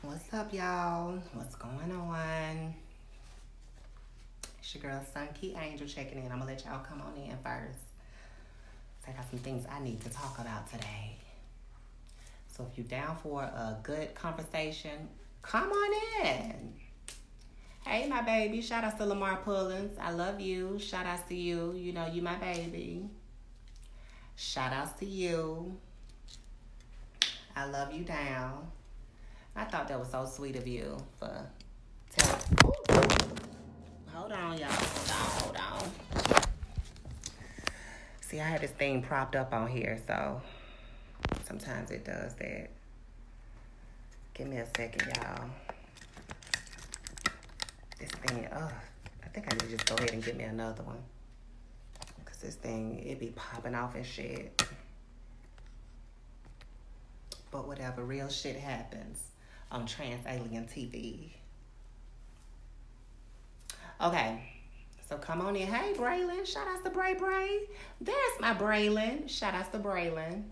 What's up, y'all? What's going on? It's your girl, Sun-Key Angel, checking in. I'm gonna let y'all come on in first. I got some things I need to talk about today. So if you're down for a good conversation, come on in. Hey, my baby. Shout out to Lamar Pullins. I love you. Shout outs to you. You know you my baby. Shout outs to you. I love you down. I thought that was so sweet of you for telling. Hold on, y'all. Hold on. See, I had this thing propped up on here, so sometimes it does that. Give me a second, y'all. This thing, I think I need to just go ahead and get me another one. Because this thing, it be popping off and shit. But whatever, real shit happens on Trans Alien TV. Okay, so come on in. Hey, Braylon. Shout outs to Bray. There's my Braylon. Shout outs to Braylon.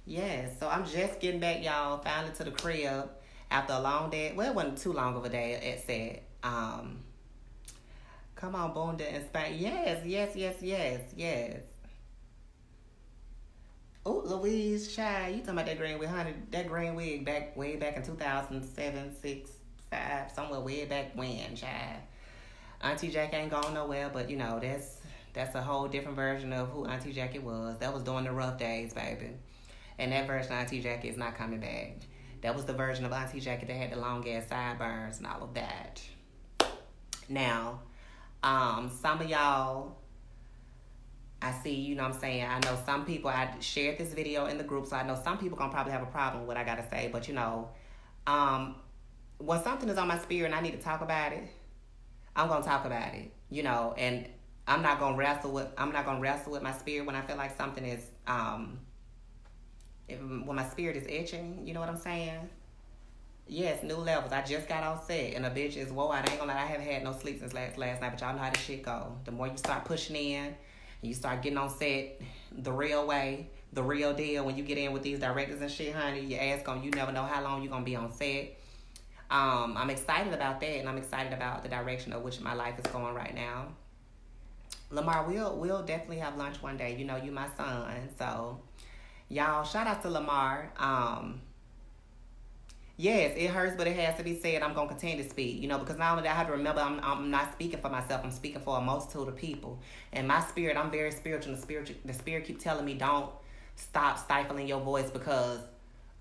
Yes, so I'm just getting back, y'all. Finally to the crib after a long day. Well, it wasn't too long of a day, it said. Come on, Bunda and Spain. Yes. Oh, Louise, child, you talking about that green wig, honey? That green wig way back in 2007, 6, 5, somewhere way back when, child. Auntie Jack ain't gone nowhere, but you know that's a whole different version of who Auntie Jackie was. That was during the rough days, baby. And that version of Auntie Jackie is not coming back. That was the version of Auntie Jackie that had the long ass sideburns and all of that. Now, some of y'all, I see, you know what I'm saying, I know some people, I shared this video in the group, so I know some people gonna probably have a problem with what I gotta say, but you know, when something is on my spirit and I need to talk about it, I'm gonna talk about it, you know, and I'm not gonna wrestle with my spirit when I feel like something is, when my spirit is itching, you know what I'm saying? Yes, new levels. I just got all set, and a bitch is, whoa, I ain't gonna lie, I haven't had no sleep since last night, but y'all know how this shit go. The more you start pushing in, you start getting on set the real way, the real deal. When you get in with these directors and shit, honey, your ass you never know how long you're going to be on set. I'm excited about that, and I'm excited about the direction of which my life is going right now. Lamar, we'll definitely have lunch one day. You know, you my son. So, y'all, shout out to Lamar. Yes, it hurts, but it has to be said. I'm going to continue to speak, you know, because not only that, I have to remember I'm not speaking for myself. I'm speaking for a multitude of people. And my spirit, I'm very spiritual. The spirit keep telling me don't stop stifling your voice because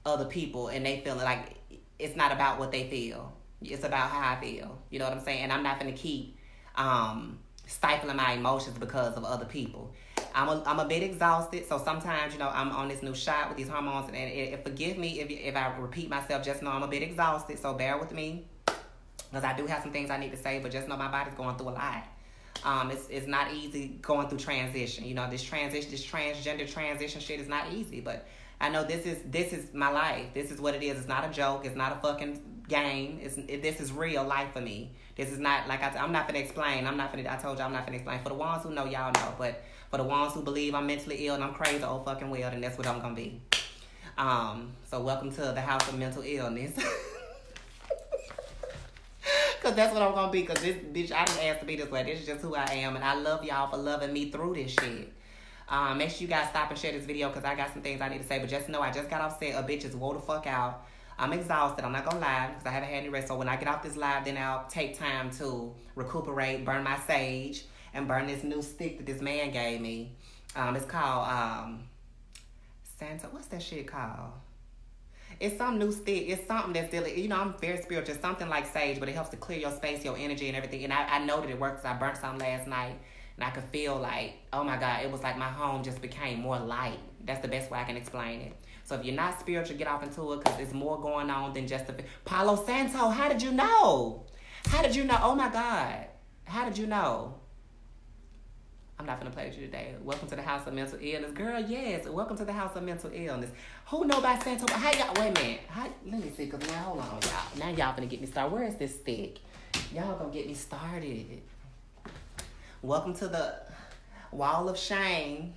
other people and they feel like it's not about what they feel. It's about how I feel. You know what I'm saying? And I'm not going to keep stifling my emotions because of other people. I'm a bit exhausted, so sometimes, you know, I'm on this new shot with these hormones, and forgive me if I repeat myself, just know I'm a bit exhausted, so bear with me, because I do have some things I need to say, but just know my body's going through a lot. It's not easy going through transition, you know, this transgender transition shit is not easy, but I know this is my life. This is what it is. It's not a joke. It's not a fucking game. This is real life for me. This is not, like I'm not going to explain. I told you I'm not going to explain. For the ones who know, y'all know, but for the ones who believe I'm mentally ill and I'm crazy, oh fucking well, then that's what I'm going to be. So welcome to the house of mental illness. Because that's what I'm going to be. Because this bitch, I didn't ask to be this way. This is just who I am. And I love y'all for loving me through this shit. Make sure you guys stop and share this video because I got some things I need to say. But just know I just got off set. A bitch is woe the fuck out. I'm exhausted. I'm not going to lie because I haven't had any rest. So when I get off this live, then I'll take time to recuperate, burn my sage, and burn this new stick that this man gave me. It's called Santa. What's that shit called? It's some new stick. It's something that's still, you know, I'm very spiritual. It's something like sage, but it helps to clear your space, your energy, and everything. And I know that it works. I burnt some last night, and I could feel like, oh my God, it was like my home just became more light. That's the best way I can explain it. So if you're not spiritual, get off into it because there's more going on than just Palo Santo, how did you know? How did you know? Oh my God. How did you know? I'm not going to play with you today. Welcome to the house of mental illness. Girl, yes. Welcome to the house of mental illness. Who know about Santo? How y'all, wait a minute. Let me see, because now, hold on, y'all. Now y'all going to get me started. Where is this stick? Y'all going to get me started. Welcome to the wall of shame.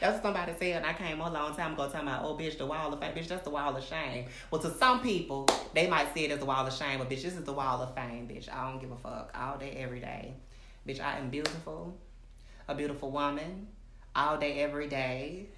That's what somebody said, and I came on a long time ago talking about, oh, bitch, the wall of fame. Bitch, that's the wall of shame. Well, to some people, they might see it as the wall of shame, but bitch, this is the wall of fame, bitch. I don't give a fuck. All day, every day. Bitch, I am beautiful. A beautiful woman. All day, every day.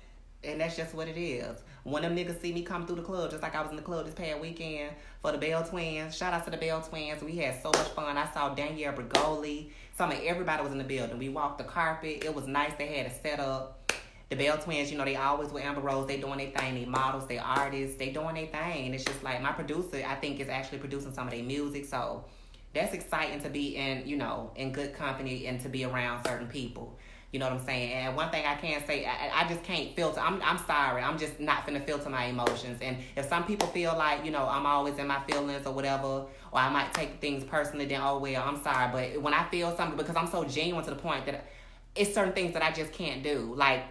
And that's just what it is. When them niggas see me come through the club, just like I was in the club this past weekend for the Bell Twins. Shout out to the Bell Twins. We had so much fun. I saw Danielle Bergoli. Everybody was in the building. We walked the carpet. It was nice. They had it set up. The Bell Twins, you know, they always with Amber Rose. They doing their thing. They models, they artists. They doing their thing. And it's just like my producer, I think, is actually producing some of their music. So that's exciting to be in, you know, in good company and to be around certain people. You know what I'm saying? And one thing I can say, I just can't filter. I'm sorry. I'm just not finna filter my emotions. And if some people feel like, you know, I'm always in my feelings or whatever, or I might take things personally, then, oh, well, I'm sorry. But when I feel something, because I'm so genuine to the point that it's certain things that I just can't do. Like,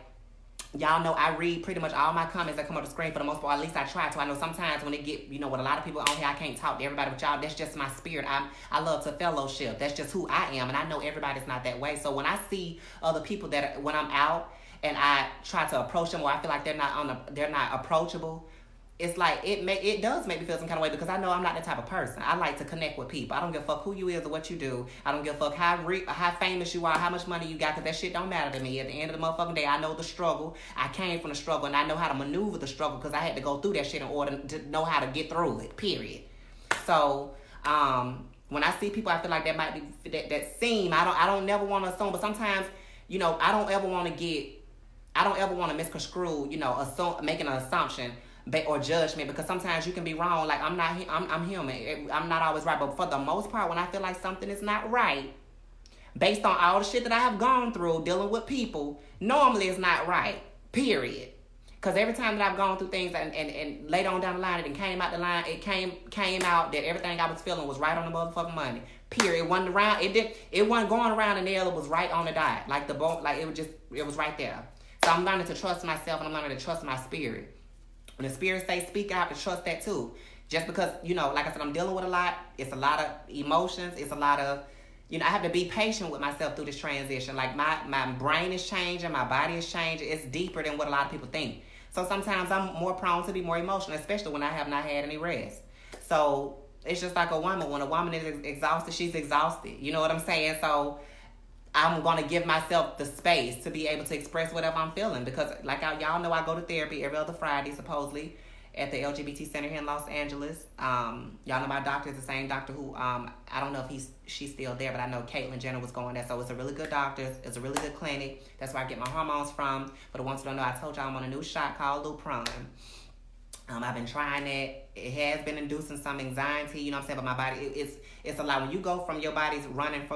y'all know I read pretty much all my comments that come up the screen for the most part. At least I try to. I know sometimes when it get, you know, with a lot of people on here, I can't talk to everybody. But y'all, that's just my spirit. I love to fellowship. That's just who I am. And I know everybody's not that way. So when I see other people that when I'm out and I try to approach them or I feel like they're not approachable, it's like it does make me feel some kind of way because I know I'm not that type of person. I like to connect with people. I don't give a fuck who you is or what you do. I don't give a fuck how famous you are, how much money you got, because that shit don't matter to me. At the end of the motherfucking day, I know the struggle. I came from the struggle, and I know how to maneuver the struggle because I had to go through that shit in order to know how to get through it, period. So, when I see people, I feel like that might be, that seem, I don't never want to assume, but sometimes, you know, I don't ever want to misconstrue, you know, making an assumption or judgment, because sometimes you can be wrong. Like I'm human. I'm not always right, but for the most part, when I feel like something is not right, based on all the shit that I have gone through dealing with people, normally it's not right. Period. Because every time that I've gone through things and later on down the line, it came out the line, it came out that everything I was feeling was right on the motherfucking money. Period. It wasn't around. It wasn't going around the nail. It was right on the dot. Like the bone. Like it was right there. So I'm learning to trust myself and I'm learning to trust my spirit. When the spirit say speak, I have to trust that too. Just because, you know, like I said, I'm dealing with a lot. It's a lot of emotions. It's a lot of, you know, I have to be patient with myself through this transition. Like my brain is changing. My body is changing. It's deeper than what a lot of people think. So sometimes I'm more prone to be more emotional, especially when I have not had any rest. So it's just like a woman. When a woman is exhausted, she's exhausted. You know what I'm saying? So I'm going to give myself the space to be able to express whatever I'm feeling. Because like y'all know, I go to therapy every other Friday, supposedly, at the LGBT Center here in Los Angeles. Y'all know my doctor is the same doctor who, I don't know if she's still there, but I know Caitlyn Jenner was going there. So it's a really good doctor. It's a really good clinic. That's where I get my hormones from. For the ones who don't know, I told y'all I'm on a new shot called Lupron. I've been trying it. It has been inducing some anxiety, you know what I'm saying? But my body, it's a lot. When you go from your body's running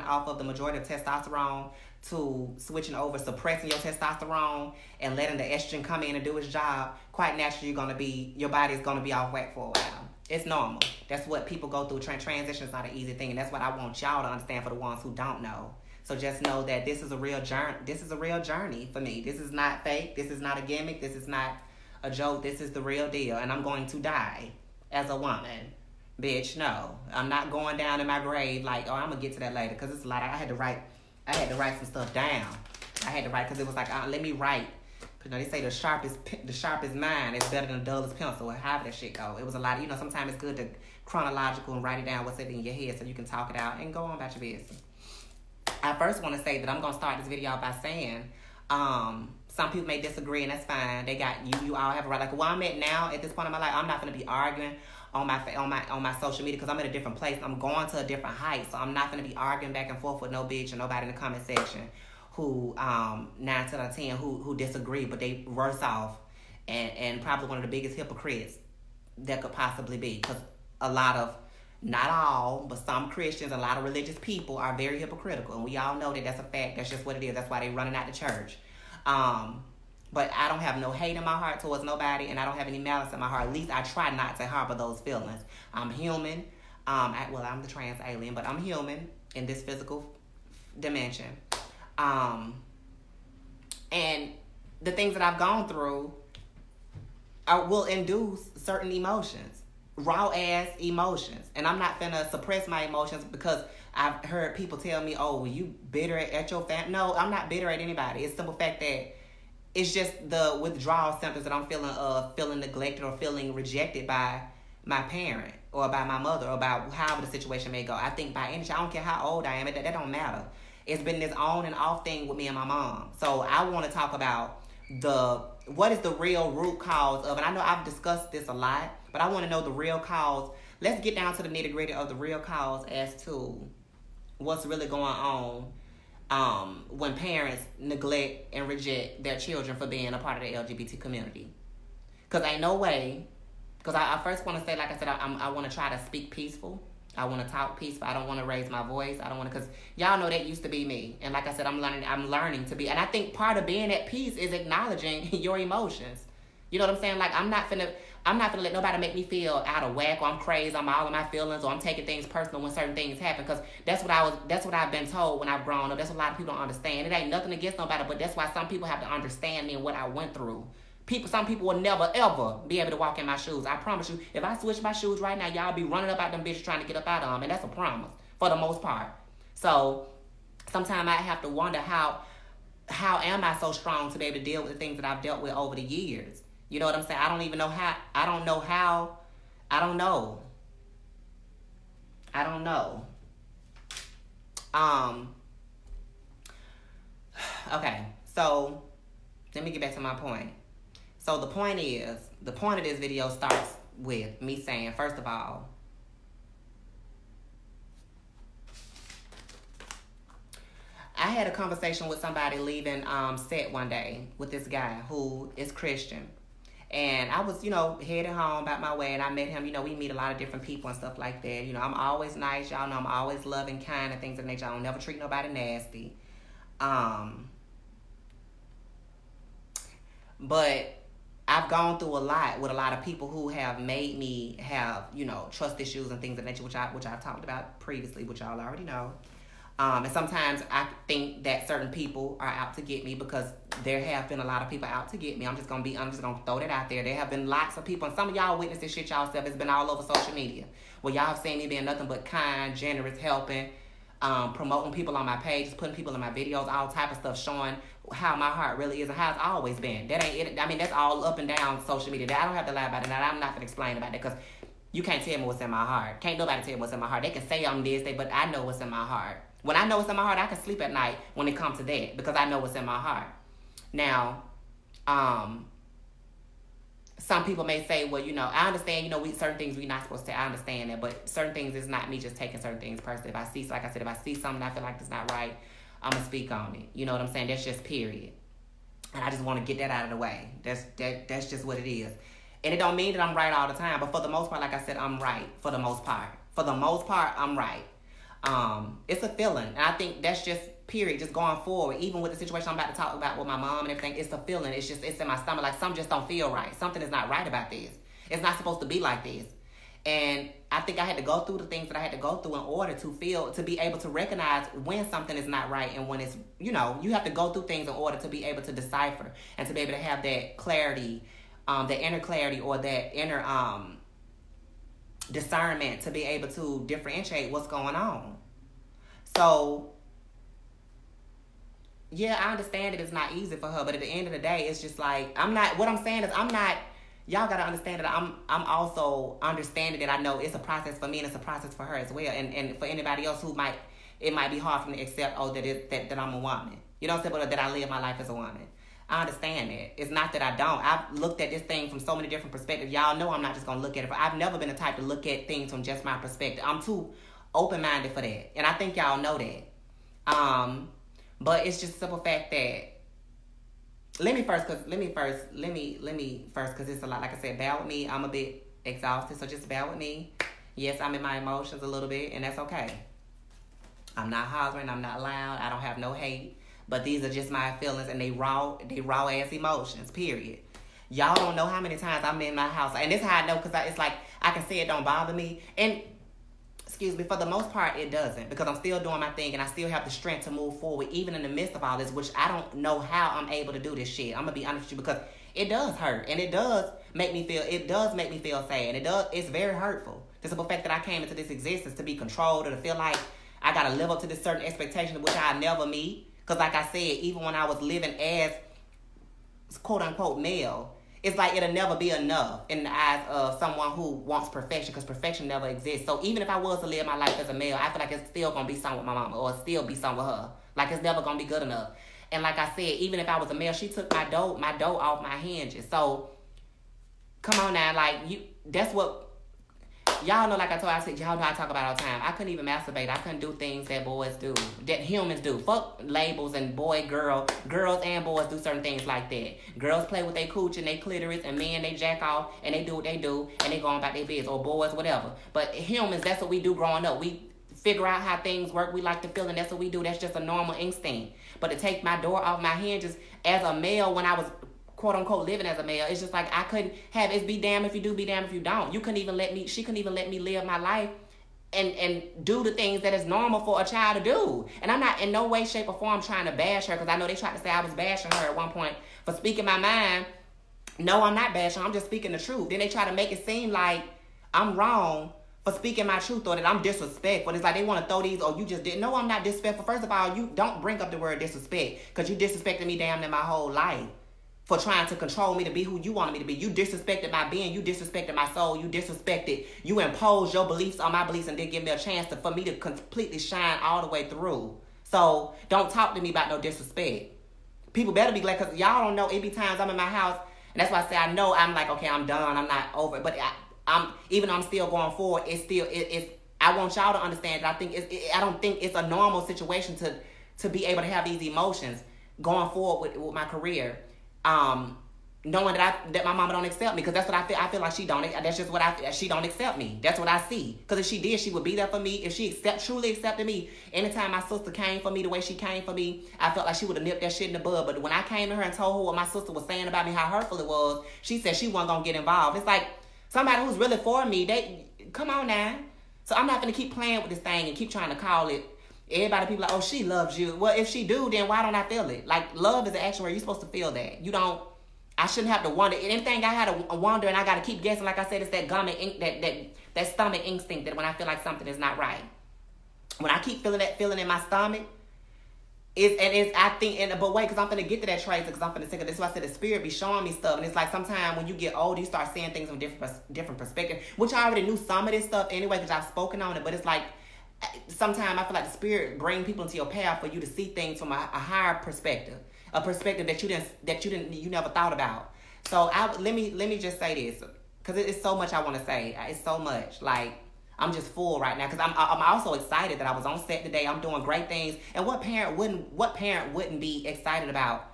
off of the majority of testosterone to switching over, suppressing your testosterone and letting the estrogen come in and do its job, quite naturally your body's gonna be off whack for a while. It's normal. That's what people go through. Transition is not an easy thing, and that's what I want y'all to understand for the ones who don't know. So just know that this is a real journey. This is a real journey for me. This is not fake. This is not a gimmick. This is not a joke. This is the real deal, and I'm going to die as a woman. Bitch, no. I'm not going down in my grave like, oh, I'm gonna get to that later, because it's a lot. I had to write some stuff down. I had to write because it was like, let me write. Because, you know, they say the sharpest mind is better than the dullest pencil, or however that shit go. It was a lot. You know, sometimes it's good to chronological and write it down what's in your head so you can talk it out and go on about your business. I first want to say that I'm gonna start this video by saying, some people may disagree, and that's fine. They got you all have a right. Like where I'm at now, at this point in my life, I'm not gonna be arguing on my social media because I'm at a different place. I'm going to a different height, so I'm not gonna be arguing back and forth with no bitch or nobody in the comment section who 9 out of 10 who disagree, but they worse off and probably one of the biggest hypocrites that could possibly be, because a lot of, not all, but some Christians, a lot of religious people are very hypocritical, and we all know that that's a fact. That's just what it is. That's why they running out the church. But I don't have no hate in my heart towards nobody, and I don't have any malice in my heart. At least I try not to harbor those feelings. I'm human. I'm the trans alien, but I'm human in this physical dimension. And the things that I've gone through will induce certain emotions, raw ass emotions. And I'm not finna suppress my emotions because I've heard people tell me, oh, well, you bitter at your family. No, I'm not bitter at anybody. It's the simple fact that it's just the withdrawal symptoms that I'm feeling of feeling neglected or feeling rejected by my parent or by my mother or by however the situation may go. I think by energy, I don't care how old I am, that don't matter. It's been this on and off thing with me and my mom. So I want to talk about what is the real root cause of, and I know I've discussed this a lot, but I want to know the real cause. Let's get down to the nitty gritty of the real cause as to what's really going on when parents neglect and reject their children for being a part of the LGBT community. Because ain't no way, because I first want to say, like I said, I want to try to speak peaceful. I want to talk peaceful. I don't want to raise my voice. I don't want to, because y'all know that used to be me. And like I said, I'm learning to be. And I think part of being at peace is acknowledging your emotions. You know what I'm saying? Like, I'm not finna let nobody make me feel out of whack, or I'm crazy, I'm all in my feelings, or I'm taking things personal when certain things happen. Because that's what I've been told when I've grown up. That's what a lot of people don't understand. It ain't nothing against nobody, but that's why some people have to understand me and what I went through. Some people will never, ever be able to walk in my shoes. I promise you, if I switch my shoes right now, y'all be running up out them bitches trying to get up out of them. And that's a promise, for the most part. So, sometimes I have to wonder how am I so strong to be able to deal with the things that I've dealt with over the years? You know what I'm saying? I don't even know how. I don't know how. I don't know. Okay, so let me get back to my point. So the point of this video starts with me saying, first of all, I had a conversation with somebody leaving set one day with this guy who is Christian. And I was, heading home about my way, and I met him. We meet a lot of different people and stuff like that. I'm always nice. Y'all know I'm always loving, kind, and things of that nature. I don't never treat nobody nasty. But I've gone through a lot with a lot of people who have made me have, trust issues and things of that nature, which I've talked about previously, which y'all already know. And sometimes I think that certain people are out to get me, because there have been a lot of people out to get me. I'm just gonna throw that out there. There have been lots of people, and some of y'all witnessed this shit y'all self. It's been all over social media, where y'all have seen me being nothing but kind, generous, helping, promoting people on my pages, putting people in my videos, all type of stuff, showing how my heart really is and how it's always been. That ain't it. I mean, that's all up and down social media. I don't have to lie about it. Now, I'm not gonna explain about it, because you can't tell me what's in my heart. Can't nobody tell me what's in my heart. They can say I'm this, but I know what's in my heart. When I know what's in my heart, I can sleep at night when it comes to that, because I know what's in my heart. Now, some people may say, well, I understand, certain things we're not supposed to say. I understand that, but certain things is not me just taking certain things personally. If I see something I feel like it's not right, I'm going to speak on it. You know what I'm saying? That's just period. And I just want to get that out of the way. That's just what it is. And it don't mean that I'm right all the time, but for the most part, like I said, I'm right for the most part. For the most part, I'm right. It's a feeling, and I think that's just period, just going forward, even with the situation I'm about to talk about with my mom and everything. It's a feeling. It's in my stomach, like something just don't feel right. Something is not right about this. It's not supposed to be like this. And I think I had to go through the things that I had to go through in order to be able to recognize when something is not right, and when it's, you have to go through things in order to be able to decipher and to be able to have that clarity, that inner clarity, or that inner discernment to be able to differentiate what's going on. So, yeah, I understand that it's not easy for her, but at the end of the day, it's just like, y'all gotta understand that I'm also understanding that I know it's a process for me and it's a process for her as well. And for anybody else it might be hard for me to accept, that I'm a woman. You know what I'm saying? But that I live my life as a woman. I understand that. It's not that I don't. I've looked at this thing from so many different perspectives. Y'all know I'm not just going to look at it. I've never been the type to look at things from just my perspective. I'm too open-minded for that. And I think y'all know that. But it's just a simple fact that, let me first, because it's a lot. Like I said, bear with me. I'm a bit exhausted, so just bear with me. Yes, I'm in my emotions a little bit, and that's okay. I'm not hollering. I'm not loud. I don't have no hate. But these are just my feelings, and they raw ass emotions, period. Y'all don't know how many times I'm in my house. And this is how I know, because it's like, I can say it don't bother me. And, for the most part, it doesn't. Because I'm still doing my thing, and I still have the strength to move forward, even in the midst of all this, which I don't know how I'm able to do this shit. I'm going to be honest with you, because it does hurt. And it does make me feel sad. And it's very hurtful. The simple fact that I came into this existence to be controlled, or to feel like I got to live up to this certain expectation, which I never meet. Because like I said, even when I was living as quote unquote male, it's like it'll never be enough in the eyes of someone who wants perfection, because perfection never exists. So even if I was to live my life as a male, I feel like it's still gonna be something with my mama, or still be something with her. Like it's never gonna be good enough. And like I said, even if I was a male, she took my dough off my hinges. So come on now, like that's what y'all know. Like I said, y'all know I talk about all the time. I couldn't even masturbate. I couldn't do things that boys do, that humans do. Fuck labels and boy, girl. Girls and boys do certain things like that. Girls play with their cooch and their clitoris, and men, they jack off and they do what they do and they go on about their business, or boys, whatever. But humans, that's what we do growing up. We figure out how things work. We like to feel, and that's what we do. That's just a normal instinct. But to take my door off my hinges as a male when I was quote unquote living as a male, it's just like I couldn't have it. Be damned if you do, be damned if you don't. She couldn't even let me live my life and do the things that is normal for a child to do. And I'm not in no way, shape, or form trying to bash her, because I know they tried to say I was bashing her at one point for speaking my mind. No, I'm not bashing her. I'm just speaking the truth. Then they try to make it seem like I'm wrong for speaking my truth, or that I'm disrespectful. It's like they want to throw these, or you just didn't. No, I'm not disrespectful. First of all, you don't bring up the word disrespect, because you disrespected me damn near my whole life for trying to control me to be who you wanted me to be. You disrespected my being. You disrespected my soul. You imposed your beliefs on my beliefs and didn't give me a chance for me to completely shine all the way through. So don't talk to me about no disrespect. People better be glad, because y'all don't know. It be times I'm in my house, and that's why I say I know I'm like, okay, I'm done. I'm not over it. But I'm even though I'm still going forward, it's I want y'all to understand that I don't think it's a normal situation to be able to have these emotions going forward with my career. Knowing that my mama don't accept me, because that's what I feel. I feel like she don't. That's just what she don't accept me. That's what I see. Because if she did, she would be there for me. If she truly accepted me, anytime my sister came for me the way she came for me, I felt like she would have nipped that shit in the bud. But when I came to her and told her what my sister was saying about me, how hurtful it was, she said she wasn't gonna get involved. It's like somebody who's really for me. Come on now. So I'm not gonna keep playing with this thing and keep trying to call it. Everybody, people like, oh, she loves you. Well, if she do, then why don't I feel it? Like, love is an action where you're supposed to feel that. You don't. I shouldn't have to wonder. Anything I had to wonder, and I got to keep guessing. Like I said, it's that that stomach instinct that when I feel like something is not right, when I keep feeling that feeling in my stomach, but wait, because I'm finna get to that trace, because I'm finna think of this. That's why I said the spirit be showing me stuff, and it's like sometimes when you get older, you start seeing things from different perspective, which I already knew some of this stuff anyway, because I've spoken on it. But it's like sometimes I feel like the spirit bring people into your path for you to see things from a higher perspective, a perspective that you never thought about. So let me just say this, because it's so much I want to say. It's so much. Like, I'm just full right now, because I'm also excited that I was on set today. I'm doing great things, and what parent wouldn't be excited about?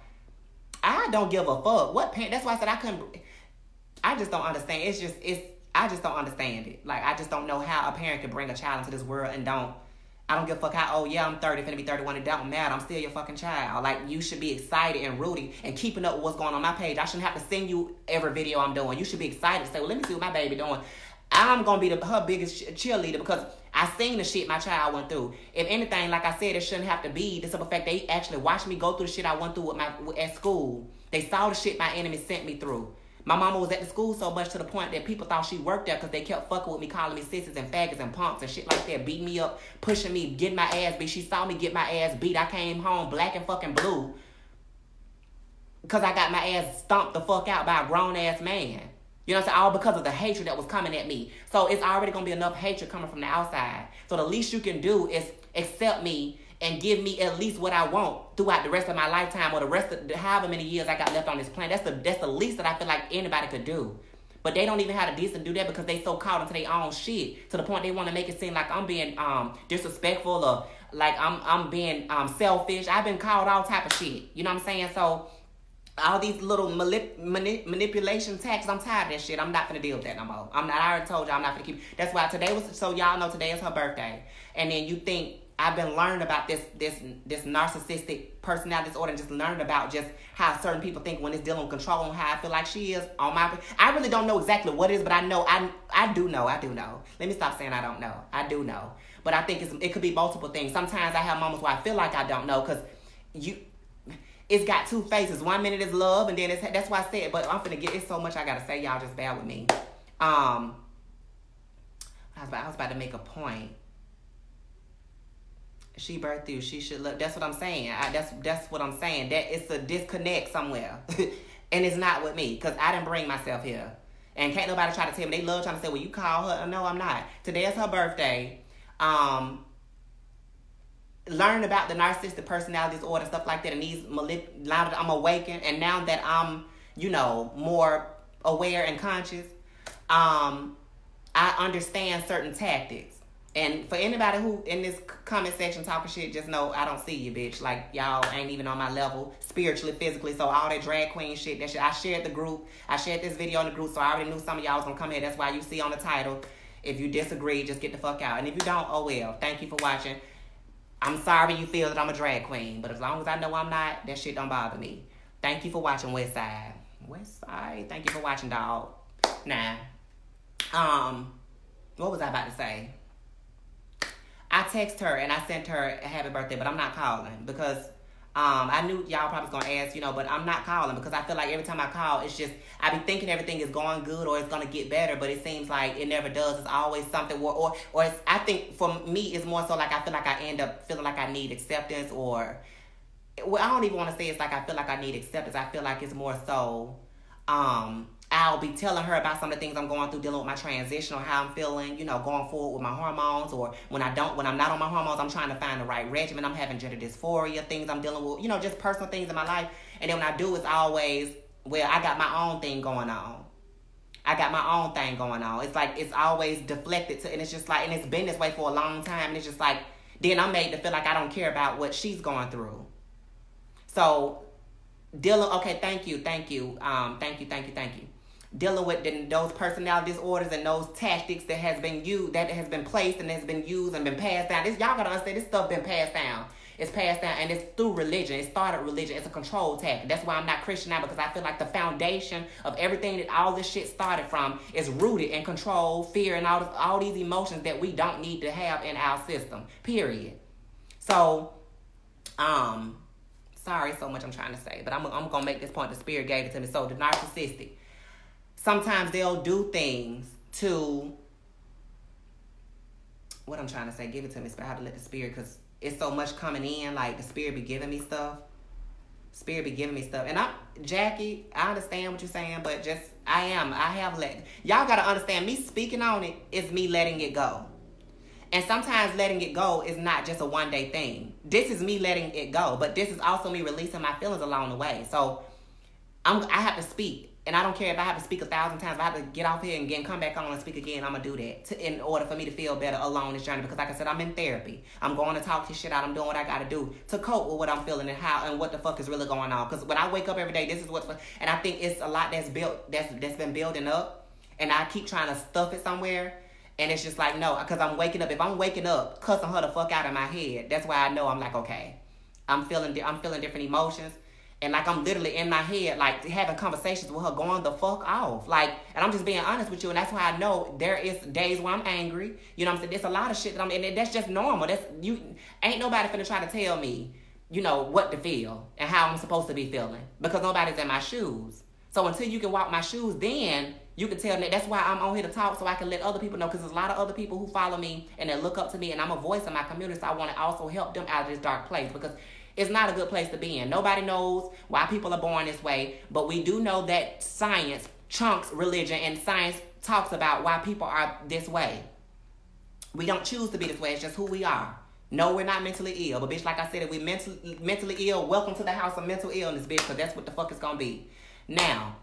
I don't give a fuck. What parent? That's why I said I just don't understand. I just don't understand it. Like, I just don't know how a parent can bring a child into this world and I don't give a fuck how, oh yeah, I'm 30, finna be 31, it don't matter. I'm still your fucking child. Like, you should be excited and rooting and keeping up with what's going on my page. I shouldn't have to send you every video I'm doing. You should be excited to say, well, let me see what my baby doing. I'm going to be her biggest cheerleader, because I seen the shit my child went through. If anything, like I said, it shouldn't have to be the simple fact they actually watched me go through the shit I went through at school. They saw the shit my enemy sent me through. My mama was at the school so much to the point that people thought she worked there, because they kept fucking with me, calling me sissies and faggots and punks and shit like that, beating me up, pushing me, getting my ass beat. She saw me get my ass beat. I came home black and fucking blue because I got my ass stomped the fuck out by a grown-ass man. You know what I'm saying? All because of the hatred that was coming at me. So it's already going to be enough hatred coming from the outside. So the least you can do is accept me and give me at least what I want throughout the rest of my lifetime, or the rest of however many years I got left on this planet. That's the least that I feel like anybody could do. But they don't even have the decent to do that, because they so caught into their own shit to the point they want to make it seem like I'm being disrespectful, or like I'm being selfish. I've been called all type of shit. You know what I'm saying? So all these little manipulation tactics, I'm tired of that shit. I'm not gonna deal with that no more. I already told you I'm not gonna keep. That's why so y'all know today is her birthday, and then you think I've been learning about this narcissistic personality disorder, and just learning about just how certain people think when it's dealing with control, and how I feel like she is on my. I really don't know exactly what it is, but I know I do know. Let me stop saying I don't know. I do know, but I think it could be multiple things. Sometimes I have moments where I feel like I don't know, because it's got two faces. 1 minute is love, and then that's why I said. But I'm finna it's so much I gotta say. Y'all just bear with me. I was about to make a point. She birthed you. She should look. That's what I'm saying. That's what I'm saying. That it's a disconnect somewhere. And it's not with me, because I didn't bring myself here. And can't nobody try to tell me. They love trying to say, well, you call her. No, I'm not. Today is her birthday. Learn about the narcissistic personality disorder, stuff like that, and now that I'm awakened, and now that I'm, more aware and conscious, I understand certain tactics. And for anybody who in this comment section talking shit, just know I don't see you, bitch. Like, y'all ain't even on my level, spiritually, physically. So all that drag queen shit, that shit, I shared the group. I shared this video in the group, so I already knew some of y'all was gonna come here. That's why you see on the title. If you disagree, just get the fuck out. And if you don't, oh well. Thank you for watching. I'm sorry you feel that I'm a drag queen, but as long as I know I'm not, that shit don't bother me. Thank you for watching, Westside. Westside, thank you for watching, dog. Nah. What was I about to say? I text her and I sent her a happy birthday, but I'm not calling because I knew y'all probably was going to ask, but I'm not calling because I feel like every time I call, it's just, I be thinking everything is going good or it's going to get better, but it seems like it never does. It's always something or it's, I think for me, it's more so like I feel like I end up feeling like I need acceptance or, well, I don't even want to say it's like I feel like I need acceptance. I feel like it's more so, I'll be telling her about some of the things I'm going through, dealing with my transition or how I'm feeling, going forward with my hormones, or when I'm not on my hormones, I'm trying to find the right regimen. I'm having gender dysphoria, things I'm dealing with, just personal things in my life. And then when I do, it's always, well, I got my own thing going on. I got my own thing going on. It's like, it's always deflected to, and it's just like, and it's been this way for a long time. And it's just like, then I'm made to feel like I don't care about what she's going through. So, okay, thank you. Dealing with those personality disorders and those tactics that has been used, that has been placed and has been used and been passed down. Y'all gotta understand, this stuff been passed down. It's passed down, and it's through religion. It started religion. It's a control tactic. That's why I'm not Christian now, because I feel like the foundation of everything that all this shit started from is rooted in control, fear, and all these emotions that we don't need to have in our system. Period. So, sorry so much I'm trying to say, but I'm gonna make this point. The spirit gave it to me. So the narcissistic. Sometimes they'll do things to, what I'm trying to say, give it to me, I have to let the spirit, because it's so much coming in, like the spirit be giving me stuff. And Jackie, I understand what you're saying, but y'all gotta understand, me speaking on it is me letting it go. And sometimes letting it go is not just a one-day thing. This is me letting it go, but this is also me releasing my feelings along the way. So I have to speak. And I don't care if I have to speak 1,000 times. If I have to get off here and come back on and speak again, I'm going to do that in order for me to feel better along this journey. Because like I said, I'm in therapy. I'm going to talk this shit out. I'm doing what I got to do to cope with what I'm feeling and what the fuck is really going on. Because when I wake up every day, this is and I think it's a lot that's been building up. And I keep trying to stuff it somewhere. And it's just like, no, because I'm waking up. If I'm waking up cussing her the fuck out of my head, that's why I know I'm like, okay. I'm feeling different emotions. And like I'm literally in my head, like having conversations with her, going the fuck off. Like, and I'm just being honest with you. And that's why I know there is days where I'm angry. You know what I'm saying? There's a lot of shit and that's just normal. Ain't nobody finna try to tell me, what to feel and how I'm supposed to be feeling. Because nobody's in my shoes. So until you can walk my shoes, then you can tell me. That's why I'm on here to talk, so I can let other people know. Because there's a lot of other people who follow me and they look up to me. And I'm a voice in my community, so I want to also help them out of this dark place. Because it's not a good place to be in. Nobody knows why people are born this way, but we do know that science chunks religion, and science talks about why people are this way. We don't choose to be this way. It's just who we are. No, we're not mentally ill. But bitch, like I said, if we mentally ill, welcome to the house of mental illness, bitch, because that's what the fuck it's going to be. Now,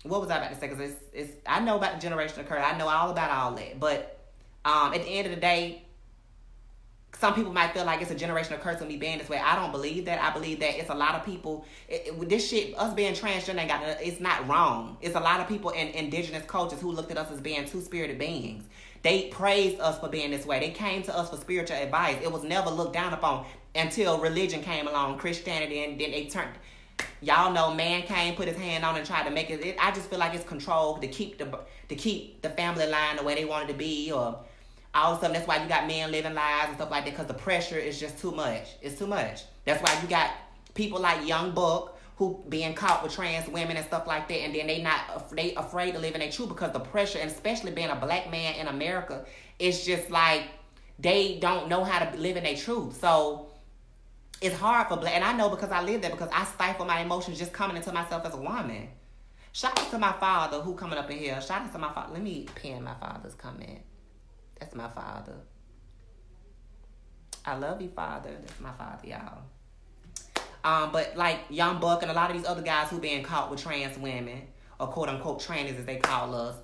what was I about to say? Because I know about the generational curse. I know all about all that. But at the end of the day, some people might feel like it's a generational curse of me being this way. I don't believe that. I believe that it's a lot of people. This shit, us being transgender, it's not wrong. It's a lot of people in indigenous cultures who looked at us as being two-spirited beings. They praised us for being this way. They came to us for spiritual advice. It was never looked down upon until religion came along, Christianity, and then they turned. Y'all know, man came, put his hand on and tried to make it. I just feel like it's controlled to keep the family line the way they want it to be, or all of a sudden, that's why you got men living lives and stuff like that, because the pressure is just too much. It's too much. That's why you got people like Young Buck who being caught with trans women and stuff like that, and then they afraid to live in their truth because the pressure, and especially being a black man in America, it's just like they don't know how to live in their truth. So it's hard for black, and I know because I live there, because I stifle my emotions just coming into myself as a woman. Shout out to my father who coming up in here. Shout out to my father. Let me pin my father's comment. That's my father. I love you, father. That's my father, y'all. But like Young Buck and a lot of these other guys who being caught with trans women, or quote unquote trannies as they call us,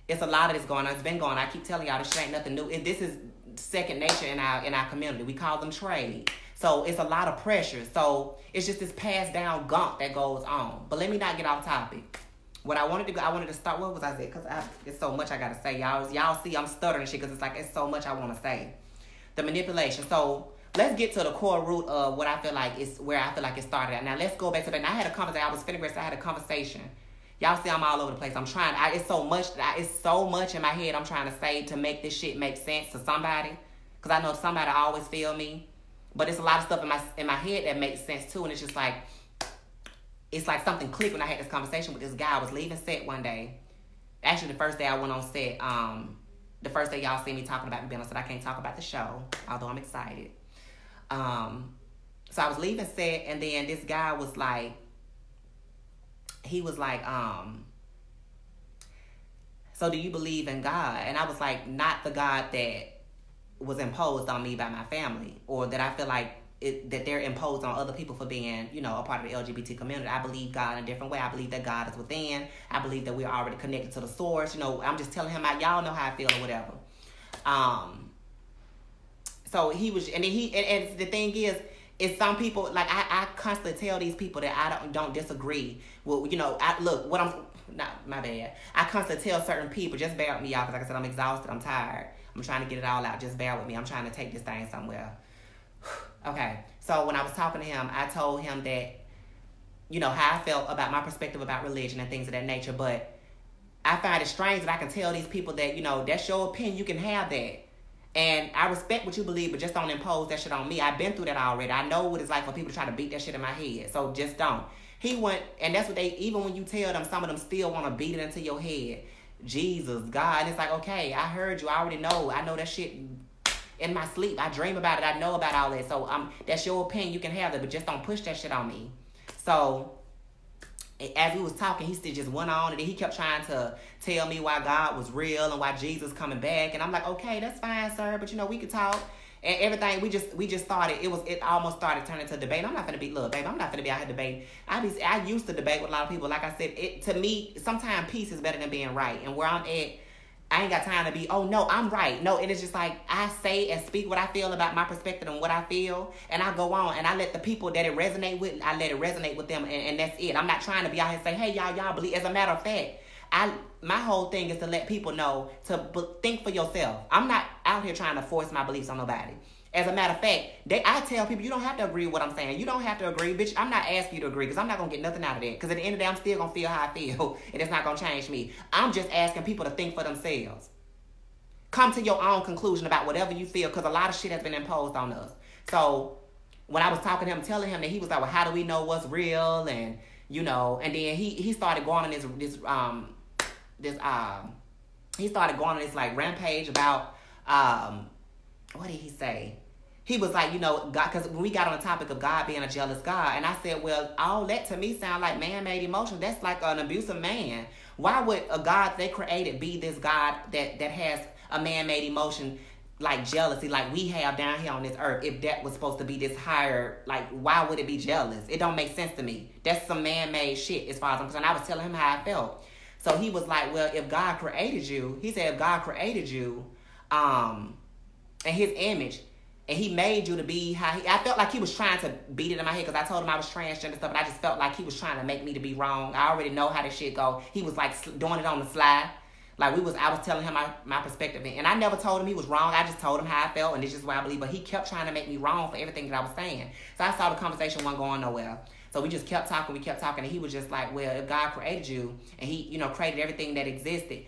it's a lot of this going on. It's been going on. I keep telling y'all this shit ain't nothing new. This is second nature in our community. We call them trade. So it's a lot of pressure. So it's just this passed down gunk that goes on. But let me not get off topic. What I wanted to start. What was I saying? Because it's so much I gotta say, y'all. Y'all see I'm stuttering shit because it's so much I want to say. The manipulation. So let's get to the core root of what I feel like is where I feel like it started at. Now let's go back to that. Now, I had a conversation. I was finna I had a conversation. Y'all see I'm all over the place. I'm trying. It's so much in my head I'm trying to say to make this shit make sense to somebody. Because I know somebody always feel me. But it's a lot of stuff in my head that makes sense too. And it's just like, it's like something clicked when I had this conversation with this guy. I was leaving set one day. Actually, the first day I went on set, the first day y'all see me talking about me being on set, I can't talk about the show, although I'm excited. So I was leaving set, and then this guy was like, so do you believe in God? And I was like, not the God that was imposed on me by my family, or that I feel like that they're imposed on other people for being, a part of the LGBT community. I believe God in a different way. I believe that God is within. I believe that we're already connected to the source. I'm just telling him, y'all know how I feel or whatever. So he was, and then and the thing is some people, like I constantly tell these people that I don't disagree. Well, my bad. I constantly tell certain people, just bear with me, y'all, because like I said, I'm exhausted, I'm tired. I'm trying to get it all out. Just bear with me. I'm trying to take this thing somewhere. Okay. So when I was talking to him, I told him that, how I felt about my perspective about religion and things of that nature. But I find it strange that I can tell these people that, that's your opinion. You can have that. And I respect what you believe, but just don't impose that shit on me. I've been through that already. I know what it's like for people to try to beat that shit in my head. So just don't. He went, and that's what even when you tell them, some of them still want to beat it into your head. Jesus, God. And it's like, okay, I heard you. I already know. I know that shit in my sleep. I dream about it. I know about all that. So that's your opinion. You can have it, but just don't push that shit on me. So as we was talking, he still just went on, and then he kept trying to tell me why God was real and why Jesus coming back. And I'm like, okay, that's fine, sir, but we could talk. And everything, we just started, it almost started turning to debate. I'm not finna be, look, babe, I'm not finna be out here debating. I used to debate with a lot of people. Like I said, to me, sometimes peace is better than being right. And where I'm at, I ain't got time to be, oh, no, I'm right. No, it is just like I say and speak what I feel about my perspective and what I feel, and I go on, and I let the people that it resonate with, I let it resonate with them, and that's it. I'm not trying to be out here and say, hey, y'all believe. As a matter of fact, my whole thing is to let people know to think for yourself. I'm not out here trying to force my beliefs on nobody. As a matter of fact, I tell people, you don't have to agree with what I'm saying. You don't have to agree, bitch. I'm not asking you to agree, because I'm not going to get nothing out of that. Because at the end of the day, I'm still going to feel how I feel, and it's not going to change me. I'm just asking people to think for themselves. Come to your own conclusion about whatever you feel, because a lot of shit has been imposed on us. So when I was talking to him, telling him that, he was like, well, how do we know what's real? And, and then he started going on he started going on this like rampage about, what did he say? He was like, God, because when we got on the topic of God being a jealous God, and I said, well, all that to me sound like man-made emotion. That's like an abusive man. Why would a God they created be this God that has a man-made emotion like jealousy, like we have down here on this earth? If that was supposed to be this higher, like, why would it be jealous? It don't make sense to me. That's some man-made shit as far as I'm concerned. I was telling him how I felt. So he was like, well, if God created you, he said, if God created you, in his image, and he made you to be how I felt like he was trying to beat it in my head, because I told him I was transgender stuff, and I just felt like he was trying to make me to be wrong. I already know how this shit go. He was like doing it on the fly. Like I was telling him my perspective, and I never told him he was wrong. I just told him how I felt, and this is what I believe. But he kept trying to make me wrong for everything that I was saying. So I saw the conversation wasn't going nowhere. So we just kept talking, and he was just like, well, if God created you, and he, created everything that existed,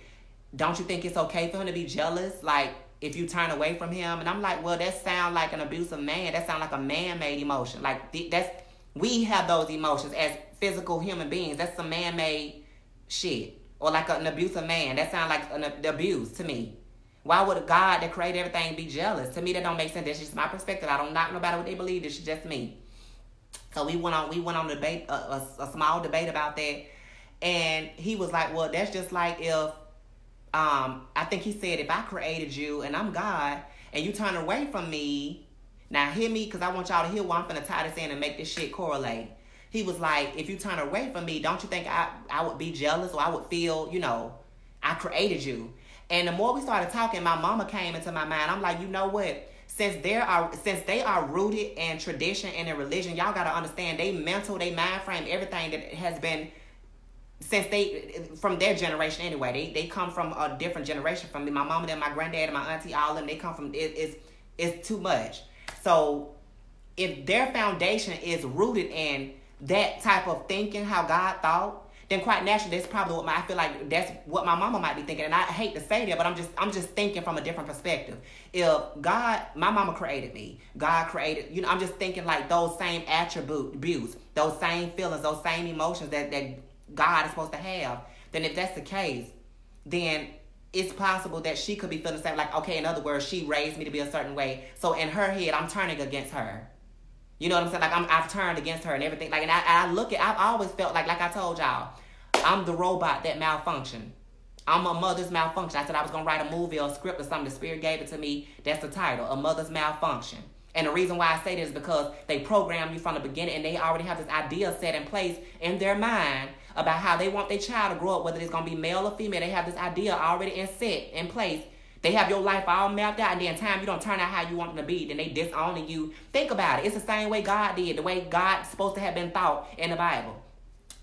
don't you think it's okay for him to be jealous? Like, if you turn away from him? And I'm like, well, that sounds like an abusive man. That sounds like a man-made emotion. Like, we have those emotions as physical human beings. That's some man-made shit. Or like an abusive man. That sounds like an abuse to me. Why would a God that created everything be jealous? To me, that don't make sense. That's just my perspective. I don't knock nobody what they believe. It's just me. So we went on debate, a small debate about that. And he was like, well, that's just like if, I think he said, if I created you and I'm God and you turn away from me, now hear me, because I want y'all to hear where I'm finna tie this in and make this shit correlate. He was like, if you turn away from me, don't you think I would be jealous, or I would feel, I created you. And the more we started talking, my mama came into my mind. I'm like, you know what? Since they are rooted in tradition and in religion, y'all gotta understand they mental, they mind frame, everything that has been from their generation anyway. They come from a different generation from me. My mama and my granddad and my auntie, all of them, they come from it's too much. So if their foundation is rooted in that type of thinking, how God thought, then quite naturally, that's probably I feel like that's what my mama might be thinking. And I hate to say that, but I'm just thinking from a different perspective. If God, my mama created me, God created, I'm just thinking like those same attributes, those same feelings, those same emotions that God is supposed to have. Then if that's the case, then it's possible that she could be feeling the same. Like, okay, in other words, she raised me to be a certain way. So in her head, I'm turning against her. You know what I'm saying? Like, I've turned against her and everything. Like, and I've always felt like I told y'all, I'm the robot that malfunctioned. I'm a mother's malfunction. I said I was going to write a movie or a script or something. The Spirit gave it to me. That's the title, A Mother's Malfunction. And the reason why I say this is because they program you from the beginning and they already have this idea set in place in their mind about how they want their child to grow up, whether it's going to be male or female. They have this idea already set in place. They have your life all mapped out, and then in time you don't turn out how you want them to be, then they disowning you. Think about it. It's the same way God did, the way God's supposed to have been thought in the Bible.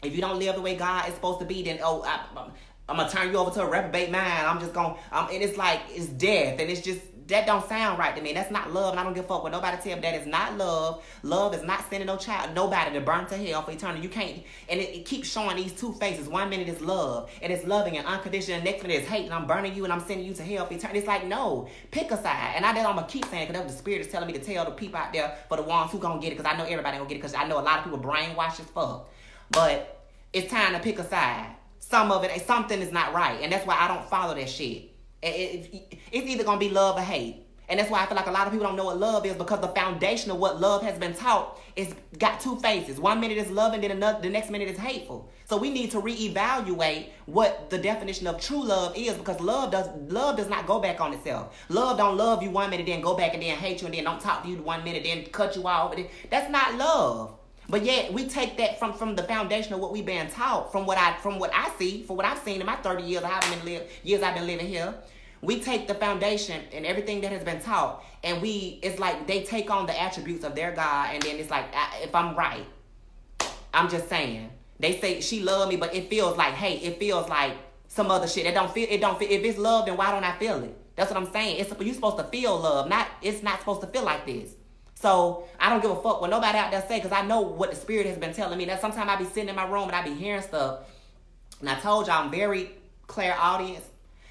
If you don't live the way God is supposed to be, then, I'm going to turn you over to a reprobate mind. I'm just going to, and it's like, it's death, and it's just, that don't sound right to me. That's not love, and I don't give a fuck what nobody tell me. That is not love. Love is not sending nobody to burn to hell for eternity. You can't, and it keeps showing these two faces. 1 minute is love, and it's loving and unconditional. The next minute is hate, and I'm burning you, and I'm sending you to hell for eternity. It's like, no, pick a side. And I'm going to keep saying, because that's what the Spirit is telling me to tell the people out there, for the ones who going to get it, because I know everybody going to get it, because I know a lot of people brainwashed as fuck. But it's time to pick a side. Something is not right, and that's why I don't follow that shit. It's either going to be love or hate. And that's why I feel like a lot of people don't know what love is, because the foundation of what love has been taught is got two faces. 1 minute is love, and then the next minute is hateful. So we need to reevaluate what the definition of true love is, because love does not go back on itself. Love don't love you 1 minute, then go back and then hate you, and then don't talk to you 1 minute, then cut you off. That's not love. But yet we take that from the foundation of what we've been taught, from what I see, from what I've seen in my 30 years, years I've been living here. We take the foundation and everything that has been taught, and it's like they take on the attributes of their God, and then it's like, if I'm right, I'm just saying. They say she loved me, but it feels like hate. It feels like some other shit. It don't feel. If it's love, then why don't I feel it? That's what I'm saying. You're supposed to feel love. It's not supposed to feel like this. So I don't give a fuck what nobody out there say, because I know what the Spirit has been telling me. That sometimes I be sitting in my room and I be hearing stuff, and I told y'all I'm very clairaudience.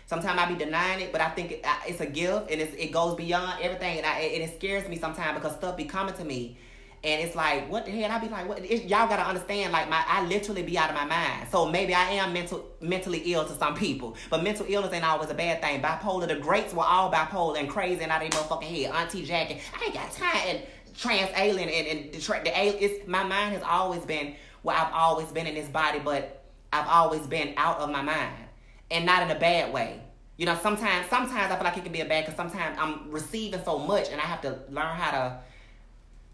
Sometimes I be denying it, but I think it's a gift, and it goes beyond everything, and it scares me sometimes, because stuff be coming to me, and it's like, what the hell? I be like, what? Y'all gotta understand, like, I literally be out of my mind. So maybe I am mentally ill to some people, but mental illness ain't always a bad thing. Bipolar, the greats were all bipolar and crazy and out of their motherfucking head. Auntie Jackie, I ain't got time, and trans alien, and my mind has always been where I've always been in this body, but I've always been out of my mind. And not in a bad way. Sometimes I feel like it can be a bad, because sometimes I'm receiving so much and I have to learn how to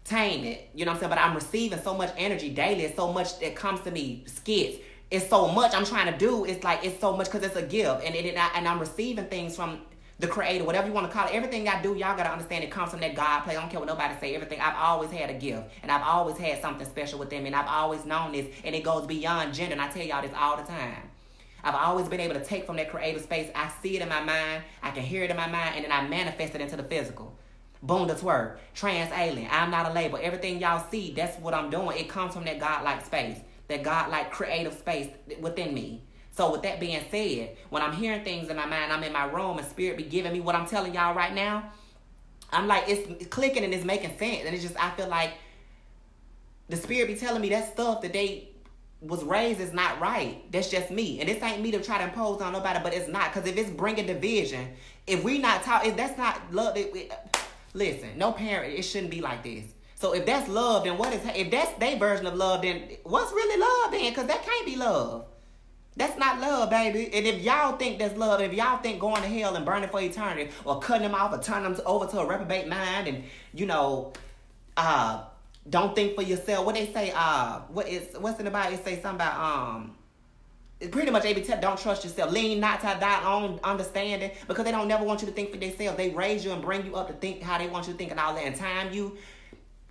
tame it. You know what I'm saying? But I'm receiving so much energy daily. It's so much that comes to me, skits. It's so much I'm trying to do. It's like, it's so much because it's a gift. And I'm receiving things from the Creator, whatever you want to call it. Everything I do, y'all got to understand, it comes from that God place. I don't care what nobody say. Everything. I've always had a gift. And I've always had something special with them. And I've always known this. And it goes beyond gender. And I tell y'all this all the time. I've always been able to take from that creative space. I see it in my mind. I can hear it in my mind. And then I manifest it into the physical. Boom, the twerk. Trans alien. I'm not a label. Everything y'all see, that's what I'm doing. It comes from that God-like space. That God-like creative space within me. So with that being said, when I'm hearing things in my mind, I'm in my room and Spirit be giving me what I'm telling y'all right now. I'm like, it's clicking and it's making sense. And it's just, I feel like the Spirit be telling me that stuff that they was raised is not right. That's just me. And this ain't me to try to impose on nobody, but it's not. Because if it's bringing division, if we not taught, if that's not love, listen, no parent, it shouldn't be like this. So if that's love, then what is, if that's their version of love, then what's really love then? Because that can't be love. That's not love, baby. And if y'all think that's love, if y'all think going to hell and burning for eternity, or cutting them off, or turning them over to a reprobate mind, and, you know, don't think for yourself. What they say, what's in the Bible? It say something about, pretty much every time, don't trust yourself. Lean not to thy own understanding, because they don't never want you to think for themselves. They raise you and bring you up to think how they want you to think and all that. And time you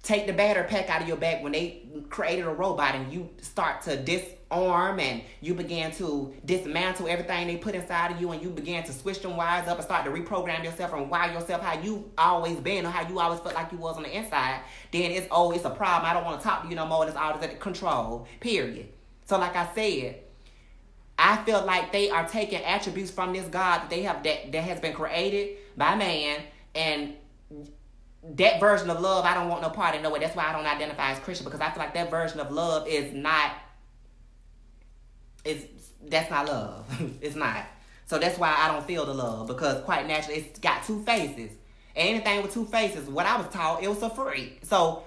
take the battery pack out of your back when they created a robot, and you start to disarm and you begin to dismantle everything they put inside of you, and you begin to switch them wires up and start to reprogram yourself and wire yourself how you always been or how you always felt like you was on the inside, then it's a problem. I don't want to talk to you no more. It's all just at control, period. So like I said, I feel like they are taking attributes from this God that they have, that has been created by man, and that version of love, I don't want no part in no way. That's why I don't identify as Christian, because I feel like that version of love is not, that's not love. It's not. So that's why I don't feel the love, because quite naturally it's got two faces. And anything with two faces, what I was taught, it was a freak. So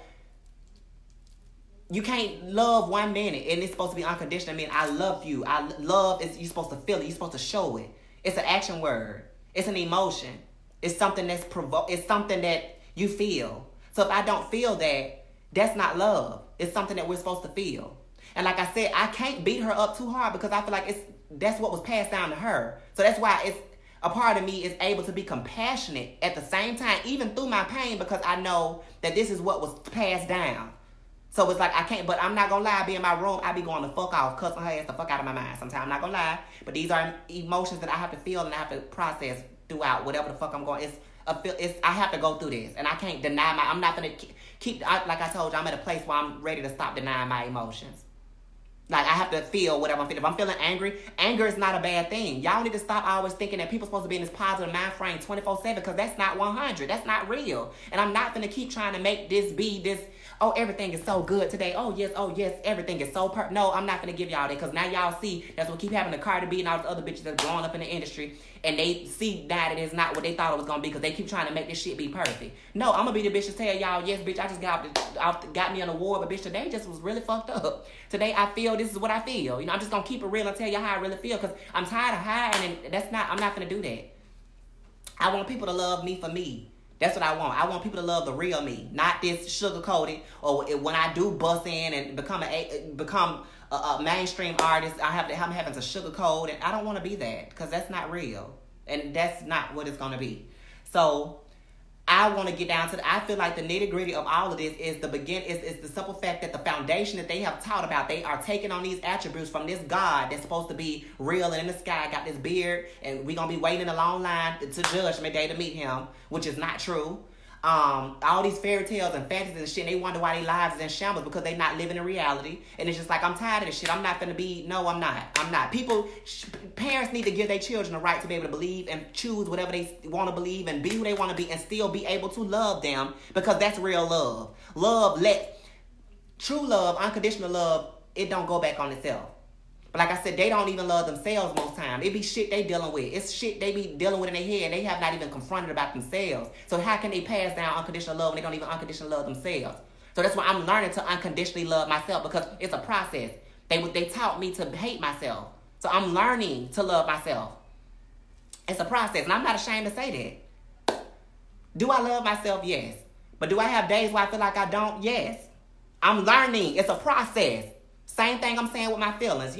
you can't love 1 minute and it's supposed to be unconditional. I mean, I love you. Love is, you're supposed to feel it. You're supposed to show it. It's an action word. It's an emotion. It's something that's it's something that you feel. So if I don't feel that, that's not love. It's something that we're supposed to feel. And like I said, I can't beat her up too hard, because I feel like that's what was passed down to her. So that's why it's a part of me is able to be compassionate at the same time, even through my pain, because I know that this is what was passed down. So it's like I can't, but I'm not gonna lie, I be in my room, I be going the fuck off, cussing her ass the fuck out of my mind sometimes. I'm not gonna lie, but these are emotions that I have to feel and I have to process throughout whatever the fuck I'm going. I have to go through this, and I can't deny I'm not gonna keep, like I told you, I'm at a place where I'm ready to stop denying my emotions. Like, I have to feel whatever I'm feeling. If I'm feeling angry, anger is not a bad thing. Y'all need to stop always thinking that people supposed to be in this positive mind frame 24/7, because that's not 100. That's not real. And I'm not going to keep trying to make this be this, oh, everything is so good today. Oh, yes, everything is so perfect. No, I'm not going to give y'all that, because now y'all see that's what keep happening to Cardi B and all those other bitches that's growing up in the industry. And they see now that it's not what they thought it was going to be, because they keep trying to make this shit be perfect. No, I'm going to be the bitch to tell y'all, yes, bitch, I just got me an award, but bitch, today just was really fucked up. Today I feel this is what I feel. You know, I'm just going to keep it real and tell you how I really feel, because I'm tired of hiding, and I'm not going to do that. I want people to love me for me. That's what I want. I want people to love the real me, not this sugar-coated, or when I do bust in and become a mainstream artist, I'm having to sugarcoat, and I don't want to be that, because that's not real, and that's not what it's going to be. So I want to get down to I feel like the nitty-gritty of all of this is is the simple fact that the foundation that they have taught about, they are taking on these attributes from this God that's supposed to be real and in the sky, got this beard, and we're going to be waiting in a long line to Judgment Day to meet him, which is not true. All these fairy tales and fantasies and shit, and they wonder why their lives is in shambles, because they not living in reality. And it's just like, I'm tired of this shit. I'm not gonna be, no, I'm not. Parents need to give their children the right to be able to believe and choose whatever they want to believe and be who they want to be, and still be able to love them, because that's real love. True love, unconditional love, it don't go back on itself. But like I said, they don't even love themselves most times. It be shit they dealing with. It's shit they be dealing with in their head, and they have not even confronted about themselves. So how can they pass down unconditional love when they don't even unconditionally love themselves? So that's why I'm learning to unconditionally love myself, because it's a process. They taught me to hate myself. So I'm learning to love myself. It's a process, and I'm not ashamed to say that. Do I love myself? Yes. But do I have days where I feel like I don't? Yes. I'm learning. It's a process. Same thing I'm saying with my feelings.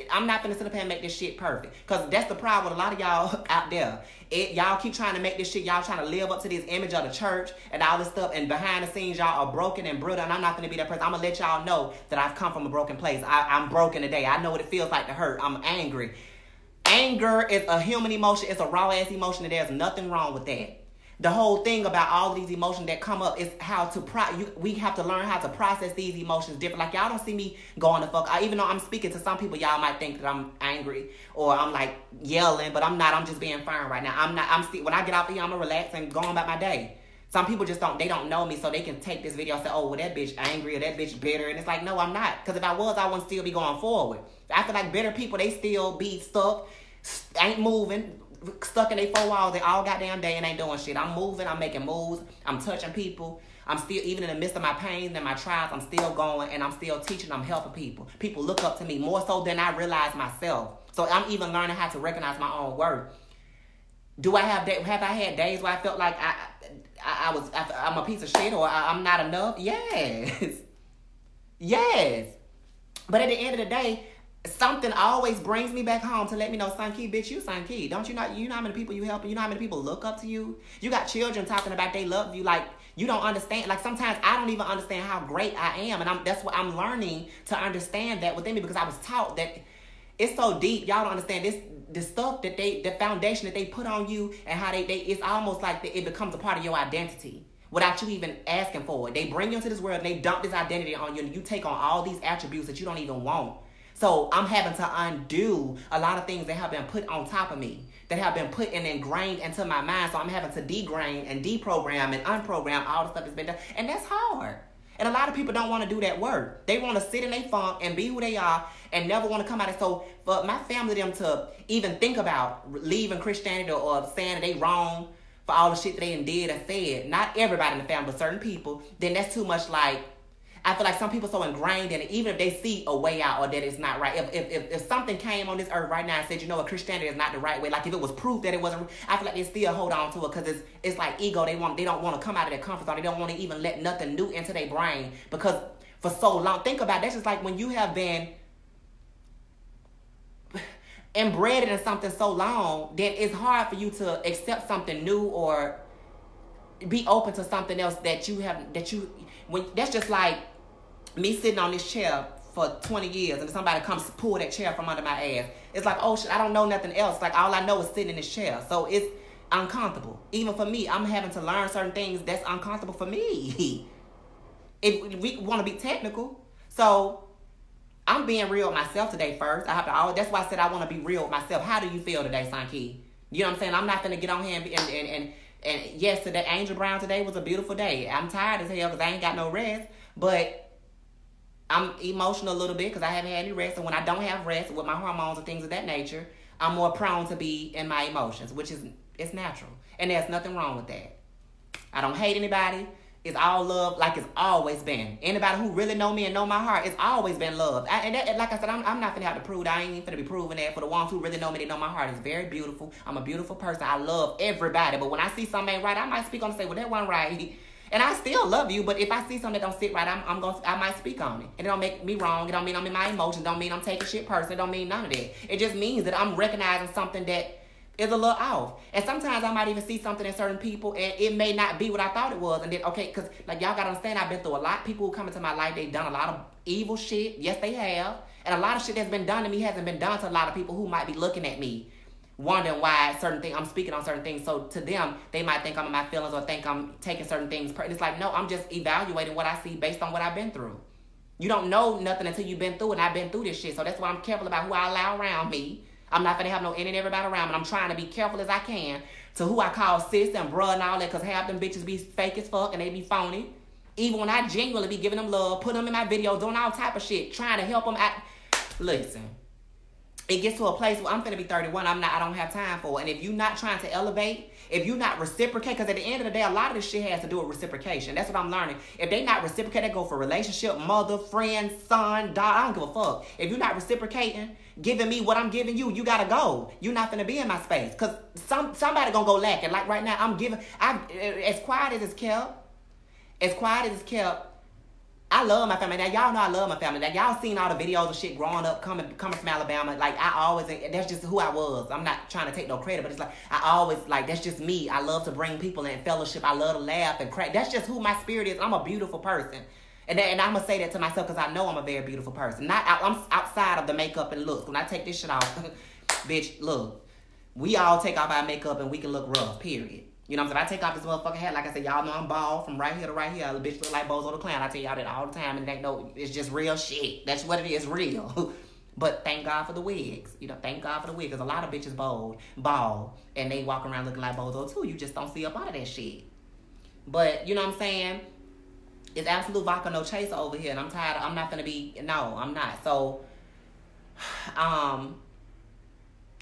I'm not going to sit up here and make this shit perfect. Because that's the problem with a lot of y'all out there. Y'all keep trying to make this shit. Y'all trying to live up to this image of the church and all this stuff. And behind the scenes, y'all are broken and brittle. And I'm not going to be that person. I'm going to let y'all know that I've come from a broken place. I'm broken today. I know what it feels like to hurt. I'm angry. Anger is a human emotion. It's a raw-ass emotion, and there's nothing wrong with that. The whole thing about all of these emotions that come up is how to we have to learn how to process these emotions different. Like, y'all don't see me going the fuck. Even though I'm speaking to some people, y'all might think that I'm angry or I'm like yelling, but I'm not. I'm just being firm right now. When I get off here, I'm gonna relax and go on about my day. Some people just don't know me, so they can take this video and say, oh, well, that bitch angry or that bitch bitter. And it's like, no, I'm not. Because if I was, I wouldn't still be going forward. I feel like bitter people, they still be stuck, ain't moving, stuck in their four walls. They all goddamn day and ain't doing shit. I'm moving. I'm making moves. I'm touching people. I'm still, even in the midst of my pains and my trials, I'm still going and I'm still teaching, I'm helping people. People look up to me more so than I realize myself. So I'm even learning how to recognize my own worth. Have I had days where I felt like I'm a piece of shit or I'm not enough? Yes. Yes. But at the end of the day, something always brings me back home to let me know, Sun-Key, bitch, you Sun-Key. Don't you know, how many people you helping? You know how many people look up to you? You got children talking about they love you. Like, you don't understand. Like, sometimes I don't even understand how great I am. And that's what I'm learning to understand that within me, because I was taught that it's so deep. Y'all don't understand this. The stuff that the foundation that they put on you and how it's almost like it becomes a part of your identity without you even asking for it. They bring you into this world and they dump this identity on you, and you take on all these attributes that you don't even want. So I'm having to undo a lot of things that have been put on top of me, that have been put and ingrained into my mind. So I'm having to degrain and deprogram and unprogram all the stuff that's been done. And that's hard. And a lot of people don't want to do that work. They want to sit in their funk and be who they are and never want to come out. And so for my family, them to even think about leaving Christianity or saying that they wrong for all the shit that they did and said, not everybody in the family, but certain people, then that's too much. Like, I feel like some people so ingrained in it, even if they see a way out or that it's not right. If something came on this earth right now and said, you know what, Christianity is not the right way, like if it was proof that it wasn't, I feel like they still hold on to it because it's like ego. They don't want to come out of their comfort zone. They don't want to even let nothing new into their brain because for so long, think about it, that's just like when you have been embedded in something so long, then it's hard for you to accept something new or be open to something else that's just like me sitting on this chair for 20 years and somebody comes to pull that chair from under my ass. It's like, oh shit, I don't know nothing else. Like, all I know is sitting in this chair. So it's uncomfortable. Even for me, I'm having to learn certain things that's uncomfortable for me. If we want to be technical. So I'm being real with myself today first. That's why I said I want to be real with myself. How do you feel today, Sun-Key? You know what I'm saying? I'm not going to get on here and yes, today, Angel Brown, today was a beautiful day. I'm tired as hell because I ain't got no rest. But I'm emotional a little bit because I haven't had any rest. And when I don't have rest with my hormones and things of that nature, I'm more prone to be in my emotions, which it's natural. And there's nothing wrong with that. I don't hate anybody. It's all love like it's always been. Anybody who really know me and know my heart, it's always been love. Like I said, I'm not going to have to prove that. I ain't even going to be proving that. For the ones who really know me, they know my heart is very beautiful. I'm a beautiful person. I love everybody. But when I see something ain't right, I might speak on and say, well, that wasn't right. And I still love you, but if I see something that don't sit right, I might speak on it. And it don't make me wrong. It don't mean I'm in my emotions. Don't mean I'm taking shit personal. It don't mean none of that. It just means that I'm recognizing something that is a little off. And sometimes I might even see something in certain people, and it may not be what I thought it was. And then, okay, because like y'all gotta understand, I've been through a lot. People who come into my life, they've done a lot of evil shit. Yes, they have. And a lot of shit that's been done to me hasn't been done to a lot of people who might be looking at me, wondering why certain things, I'm speaking on certain things. So to them, they might think I'm in my feelings or think I'm taking certain things. It's like, no, I'm just evaluating what I see based on what I've been through. You don't know nothing until you've been through it, and I've been through this shit. So that's why I'm careful about who I allow around me. I'm not going to have no any and everybody around me. I'm trying to be careful as I can to who I call sis and bruh and all that, because half them bitches be fake as fuck and they be phony. Even when I genuinely be giving them love, put them in my videos, doing all type of shit, trying to help them out. Listen. It gets to a place where I'm finna be 31. I don't have time for it. And if you're not trying to elevate, if you're not reciprocate, because at the end of the day, a lot of this shit has to do with reciprocation. That's what I'm learning. If they not reciprocate, they go for relationship, mother, friend, son, dog. I don't give a fuck. If you're not reciprocating, giving me what I'm giving you, you gotta go. You're not finna be in my space. Because somebody gonna go lacking. Like right now, as quiet as it's kept, I love my family. Now, y'all know I love my family. Now, y'all seen all the videos of shit growing up, coming from Alabama. Like, that's just who I was. I'm not trying to take no credit, but it's like, that's just me. I love to bring people in fellowship. I love to laugh and crack. That's just who my spirit is. I'm a beautiful person. And I'm going to say that to myself because I know I'm a very beautiful person. I'm outside of the makeup and looks. When I take this shit off, bitch, look, we all take off our makeup and we can look rough, period. You know what I'm saying? If I take off this motherfucking hat, like I said, y'all know I'm bald from right here to right here. The bitch look like Bozo the Clown. I tell y'all that all the time. And it's just real shit. That's what it is, real. But thank God for the wigs. You know, thank God for the wigs. Because a lot of bitches bald. And they walk around looking like Bozo too. You just don't see up out of that shit. But, you know what I'm saying? It's absolute vodka no chaser over here. And I'm tired. I'm not going to be... No, I'm not. So, I'm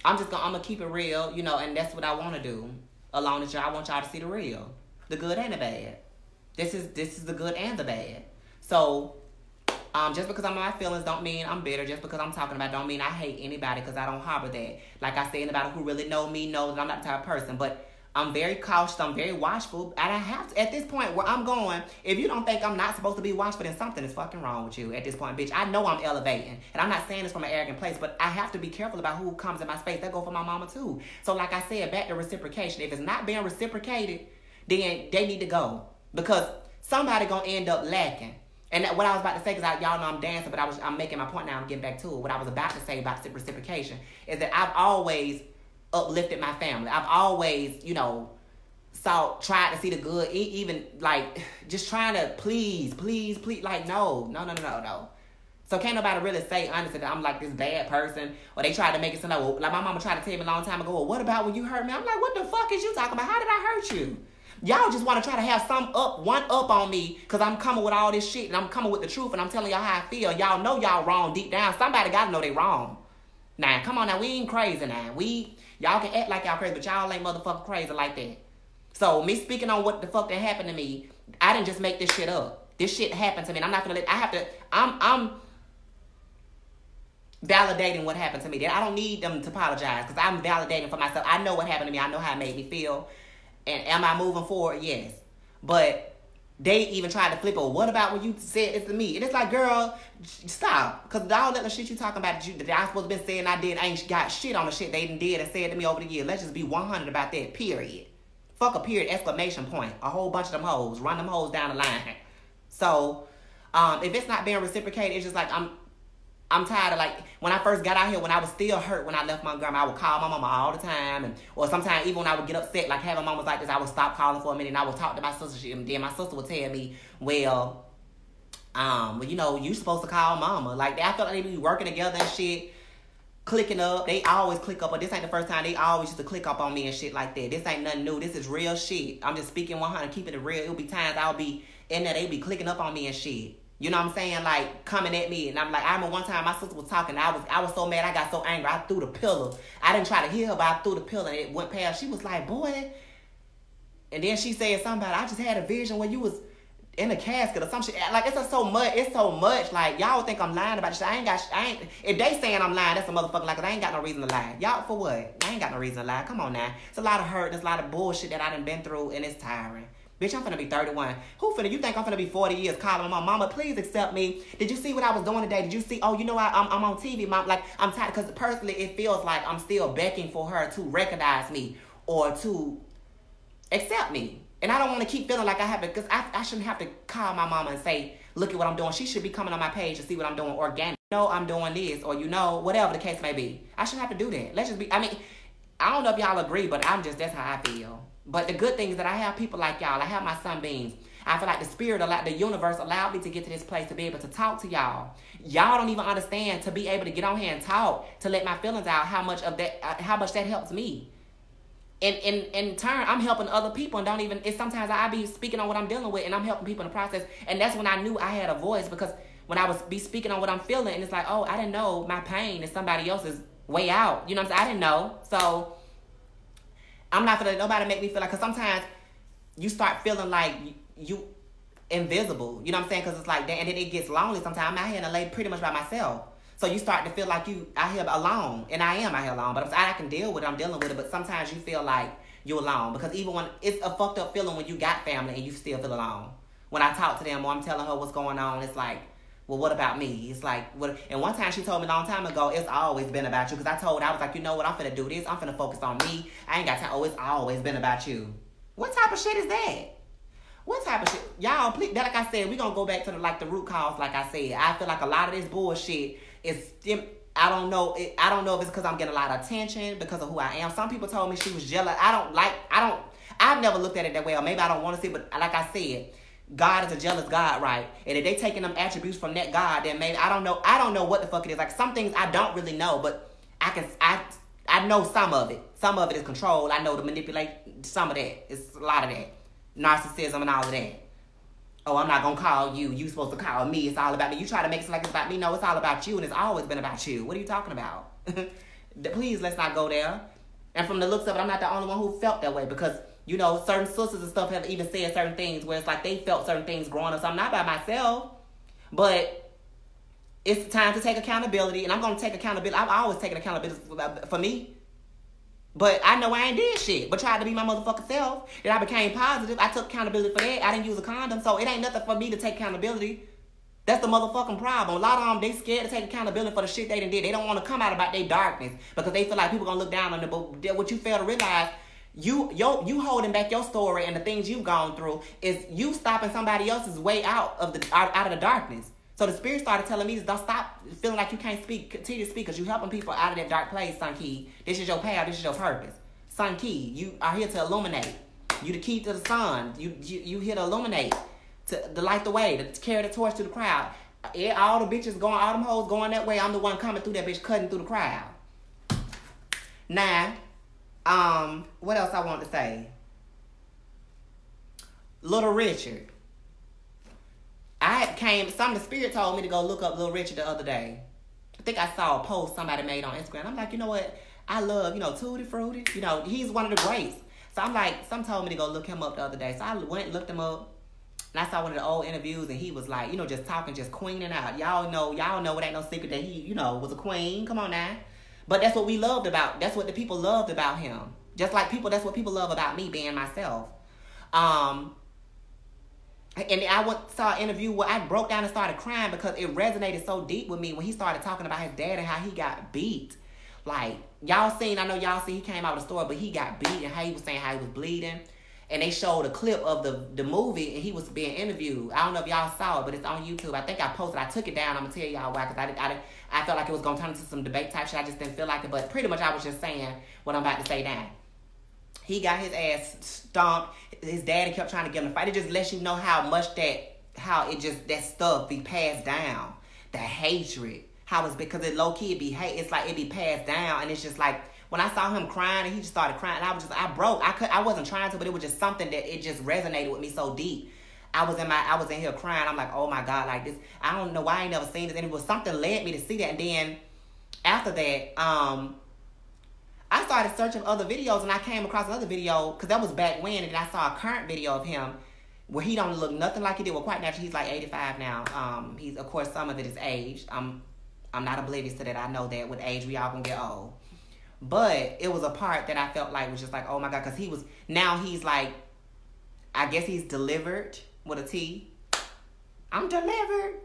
going to keep it real. You know, and that's what I want to do. Along with y'all, I want y'all to see the real. The good and the bad. This is the good and the bad. So, just because I'm in my feelings don't mean I'm bitter. Just because I'm talking about don't mean I hate anybody, because I don't harbor that. Like I said, anybody who really know me knows that I'm not the type of person. But I'm very cautious. I'm very watchful. And I have to, at this point where I'm going, if you don't think I'm not supposed to be watchful, then something is fucking wrong with you at this point, bitch. I know I'm elevating. And I'm not saying this from an arrogant place, but I have to be careful about who comes in my space. That go for my mama too. So like I said, back to reciprocation. If it's not being reciprocated, then they need to go. Because somebody gonna end up lacking. And what I was about to say, because y'all know I'm dancing, but I'm making my point now. I'm getting back to it. What I was about to say about reciprocation is that I've always uplifted my family. I've always, tried to see the good, even like just trying to please. Like, no. So can't nobody really say honestly that I'm like this bad person, or they try to make it sound like my mama tried to tell me a long time ago, well, what about when you hurt me? I'm like, what the fuck is you talking about? How did I hurt you? Y'all just want to try to have one up on me because I'm coming with all this shit and I'm coming with the truth and I'm telling y'all how I feel. Y'all know y'all wrong deep down. Somebody got to know they wrong. Now, come on now. We ain't crazy now. Y'all can act like y'all crazy, but y'all ain't motherfucking crazy like that. So, me speaking on what the fuck that happened to me, I didn't just make this shit up. This shit happened to me and I'm not going to I'm validating what happened to me. I don't need them to apologize because I'm validating for myself. I know what happened to me. I know how it made me feel. And am I moving forward? Yes. But they even tried to flip it. What about when you said it's to me? And it's like, girl, stop. Because all that shit you talking about that I supposed to be saying I did, I ain't got shit on the shit they did and said to me over the years. Let's just be 100 about that, period. Fuck a period, exclamation point. A whole bunch of them hoes. Run them hoes down the line. So, if it's not being reciprocated, it's just like I'm tired of, like, when I first got out here, when I was still hurt when I left my grandma, I would call my mama all the time. Or sometimes even when I would get upset, like having mamas like this, I would stop calling for a minute and I would talk to my sister. And then my sister would tell me, well, you supposed to call mama. Like, I felt like they be working together and shit, clicking up. They always click up, but this ain't the first time. They always used to click up on me and shit like that. This ain't nothing new. This is real shit. I'm just speaking 100, keeping it real. It'll be times I'll be in there, they be clicking up on me and shit. You know what I'm saying? Like, coming at me. And I'm like, I remember one time my sister was talking. I was so mad. I got so angry. I threw the pillow. I didn't try to hit her, but I threw the pillow. And it went past. She was like, boy. And then she said something about, I just had a vision when you was in a casket or some shit. Like, it's so much. Like, y'all think I'm lying about shit. If they saying I'm lying, that's a motherfucking lie. Because I ain't got no reason to lie. Y'all, for what? I ain't got no reason to lie. Come on now. It's a lot of hurt. There's a lot of bullshit that I done been through. And it's tiring. Bitch, I'm finna be 31. You think I'm finna be 40 years calling my mama, please accept me. Did you see what I was doing today? Did you see, I'm on TV, mom. Like, I'm tired, because personally, it feels like I'm still begging for her to recognize me or to accept me. And I don't want to keep feeling like I have to, because I shouldn't have to call my mama and say, look at what I'm doing. She should be coming on my page to see what I'm doing organic. I'm doing this, or whatever the case may be. I shouldn't have to do that. Let's just be, I don't know if y'all agree, but that's how I feel. But the good thing is that I have people like y'all. I have my sunbeams. I feel like the universe allowed me to get to this place to be able to talk to y'all. Y'all don't even understand, to be able to get on here and talk, to let my feelings out, how much that helps me. And in turn, I'm helping other people and sometimes I be speaking on what I'm dealing with and I'm helping people in the process. And that's when I knew I had a voice, because when I was speaking on what I'm feeling, and it's like, oh, I didn't know my pain is somebody else's way out. You know what I'm saying? I didn't know. So I'm not gonna let nobody make me feel like, because sometimes you start feeling like you invisible. You know what I'm saying? Because it's like that, and then it gets lonely sometimes. I'm out here in LA pretty much by myself. So you start to feel like you out here alone. And I am out here alone. But I can deal with it. I'm dealing with it. But sometimes you feel like you're alone. Because even when it's a fucked up feeling when you got family and you still feel alone. When I talk to them or I'm telling her what's going on, it's like, well, what about me? It's like, what? And one time she told me a long time ago, it's always been about you. Because I was like, you know what? I'm finna do this. I'm finna focus on me. I ain't got time. Oh, it's always been about you. What type of shit is that? What type of shit? Y'all, please, like I said, we gonna go back to the root cause, like I said. I feel like a lot of this bullshit is, I don't know if it's because I'm getting a lot of attention because of who I am. Some people told me she was jealous. I've never looked at it that way, or maybe I don't want to see, but like I said, God is a jealous God, right? And if they taking them attributes from that God, then maybe I don't know what the fuck it is. Like, some things I don't really know, but I know some of it. Some of it is control. I know to manipulate some of that. It's a lot of that. Narcissism and all of that. Oh, I'm not gonna call you. You supposed to call me. It's all about me. You try to make it like it's about me. No, it's all about you, and it's always been about you. What are you talking about? Please, let's not go there. And from the looks of it, I'm not the only one who felt that way, because You know, certain sisters and stuff have even said certain things where it's like they felt certain things growing up. So I'm not by myself, but it's time to take accountability, and I'm going to take accountability. I've always taken accountability for me. But I know I ain't did shit, but tried to be my motherfucking self. And I became positive. I took accountability for that. I didn't use a condom, so it ain't nothing for me to take accountability. That's the motherfucking problem. A lot of them, they scared to take accountability for the shit they done did. They don't want to come out about their darkness because they feel like people going to look down on them. But what you fail to realize, you holding back your story and the things you've gone through is you stopping somebody else's way out of the darkness. So the spirit started telling me, don't stop feeling like you can't speak. Continue to speak because you helping people out of that dark place, Son Key. This is your path. This is your purpose. Son Key, you are here to illuminate. You the key to the sun. You here to illuminate, to light the way, to carry the torch to the crowd. All the bitches going, all them hoes going that way. I'm the one coming through that bitch, cutting through the crowd. Now, what else I want to say? Little Richard. The spirit told me to go look up Little Richard the other day. I think I saw a post somebody made on Instagram. I'm like, you know what? I love, Tutti Frutti. He's one of the greats. So I'm like, some told me to go look him up the other day. So I went and looked him up. And I saw one of the old interviews and he was like, just talking, just queening out. Y'all know it ain't no secret that he, was a queen. Come on now. But that's what we loved about, that's what the people loved about him. Just like that's what people love about me being myself. And I saw an interview where I broke down and started crying because it resonated so deep with me when he started talking about his dad and how he got beat. Like, I know y'all seen he came out of the store, but he got beat and how he was saying how he was bleeding. And they showed a clip of the movie and he was being interviewed. I don't know if y'all saw it, but it's on YouTube. I think I posted. I took it down. I'm going to tell y'all why, because I felt like it was going to turn into some debate type shit. I just didn't feel like it. But pretty much I was just saying what I'm about to say now. He got his ass stomped. His daddy kept trying to get him to fight. It just lets you know how much that stuff be passed down. The hatred. How it's because it low key it be hate. It's like it be passed down, and it's just like when I saw him crying and he just started crying, and I broke. I wasn't trying to, but it was just something that it just resonated with me so deep. I was in here crying. I'm like, oh my God, like this. I don't know why I ain't never seen this, and it was something led me to see that. And then after that, I started searching other videos, and I came across another video, because that was back when, and I saw a current video of him where he don't look nothing like he did. Well, quite naturally, he's like 85 now. He's, of course, some of it is age. I'm not oblivious to that. I know that with age, we all gonna get old. But it was a part that I felt like was just like, oh my God, because he's like, I guess he's delivered with a T. I'm delivered.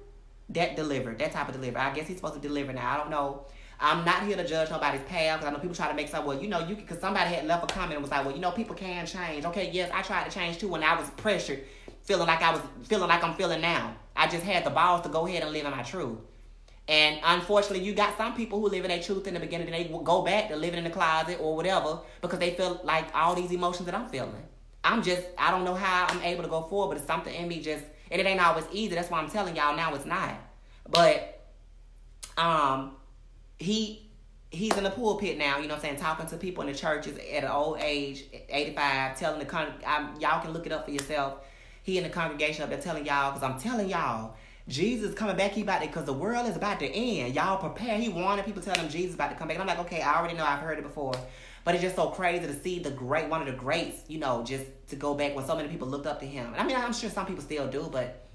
That type of deliver. I guess he's supposed to deliver now. I don't know. I'm not here to judge nobody's path, because I know people try to make something, well, you because somebody had left a comment and was like, well, people can change. Okay, yes, I tried to change too when I was pressured, feeling like I'm feeling now. I just had the balls to go ahead and live in my truth. And unfortunately, you got some people who live in their truth in the beginning, and they go back to living in the closet or whatever because they feel like all these emotions that I'm feeling. I don't know how I'm able to go forward, but it's something in me and it ain't always easy. That's why I'm telling y'all now it's not. But, he's in the pulpit now, talking to people in the churches at an old age, 85, telling y'all can look it up for yourself. He in the congregation up there telling y'all, because I'm telling y'all, Jesus coming back, he about to, because the world is about to end. Y'all prepare. He wanted people to tell him Jesus about to come back. And I'm like, okay, I already know, I've heard it before. But it's just so crazy to see one of the greats, just to go back when so many people looked up to him. And I mean, I'm sure some people still do, but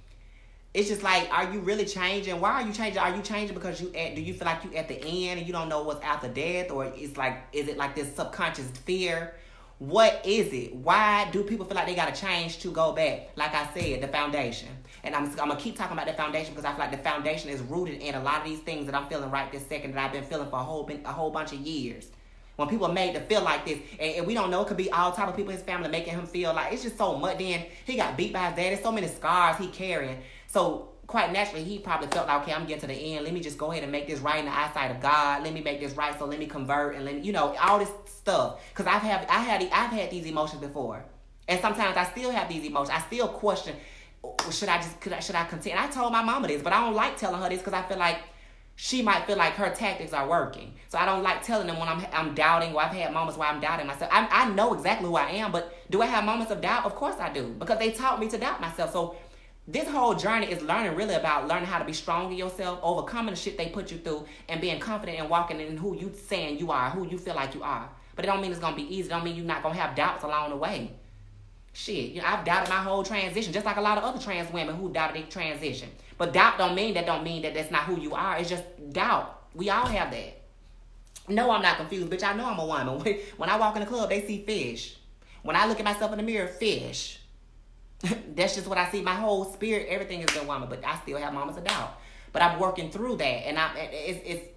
it's just like, are you really changing? Why are you changing? Are you changing because do you feel like you at the end and you don't know what's after death? Or is it like this subconscious fear? What is it? Why do people feel like they got to change to go back? Like I said, the foundation. And I'm going to keep talking about the foundation because I feel like the foundation is rooted in a lot of these things that I'm feeling right this second that I've been feeling for a whole bunch of years. When people are made to feel like this, and we don't know, it could be all type of people in his family making him feel like it's just so much. Then he got beat by his dad. There's so many scars he carrying. So quite naturally, he probably felt like, okay, I'm getting to the end. Let me just go ahead and make this right in the eyesight of God. Let me make this right. So let me convert and let me, all this stuff. Because I've had these emotions before, and sometimes I still have these emotions. I still question, should I continue? And I told my mama this, but I don't like telling her this because I feel like she might feel like her tactics are working. So I don't like telling them when I'm doubting, or I've had moments where I'm doubting myself. I know exactly who I am, but do I have moments of doubt? Of course I do, because they taught me to doubt myself. So this whole journey is learning how to be strong in yourself, overcoming the shit they put you through, and being confident and walking in who you saying you are, who you feel like you are. But it don't mean it's going to be easy. It don't mean you're not going to have doubts along the way. Shit, you know, I've doubted my whole transition, just like a lot of other trans women who doubted their transition. But doubt don't mean that that's not who you are. It's just doubt. We all have that. No, I'm not confused, bitch. I know I'm a woman. When I walk in the club, they see fish. When I look at myself in the mirror, fish. That's just what I see. My whole spirit, everything has been woman, but I still have moments of doubt. But I'm working through that, and it's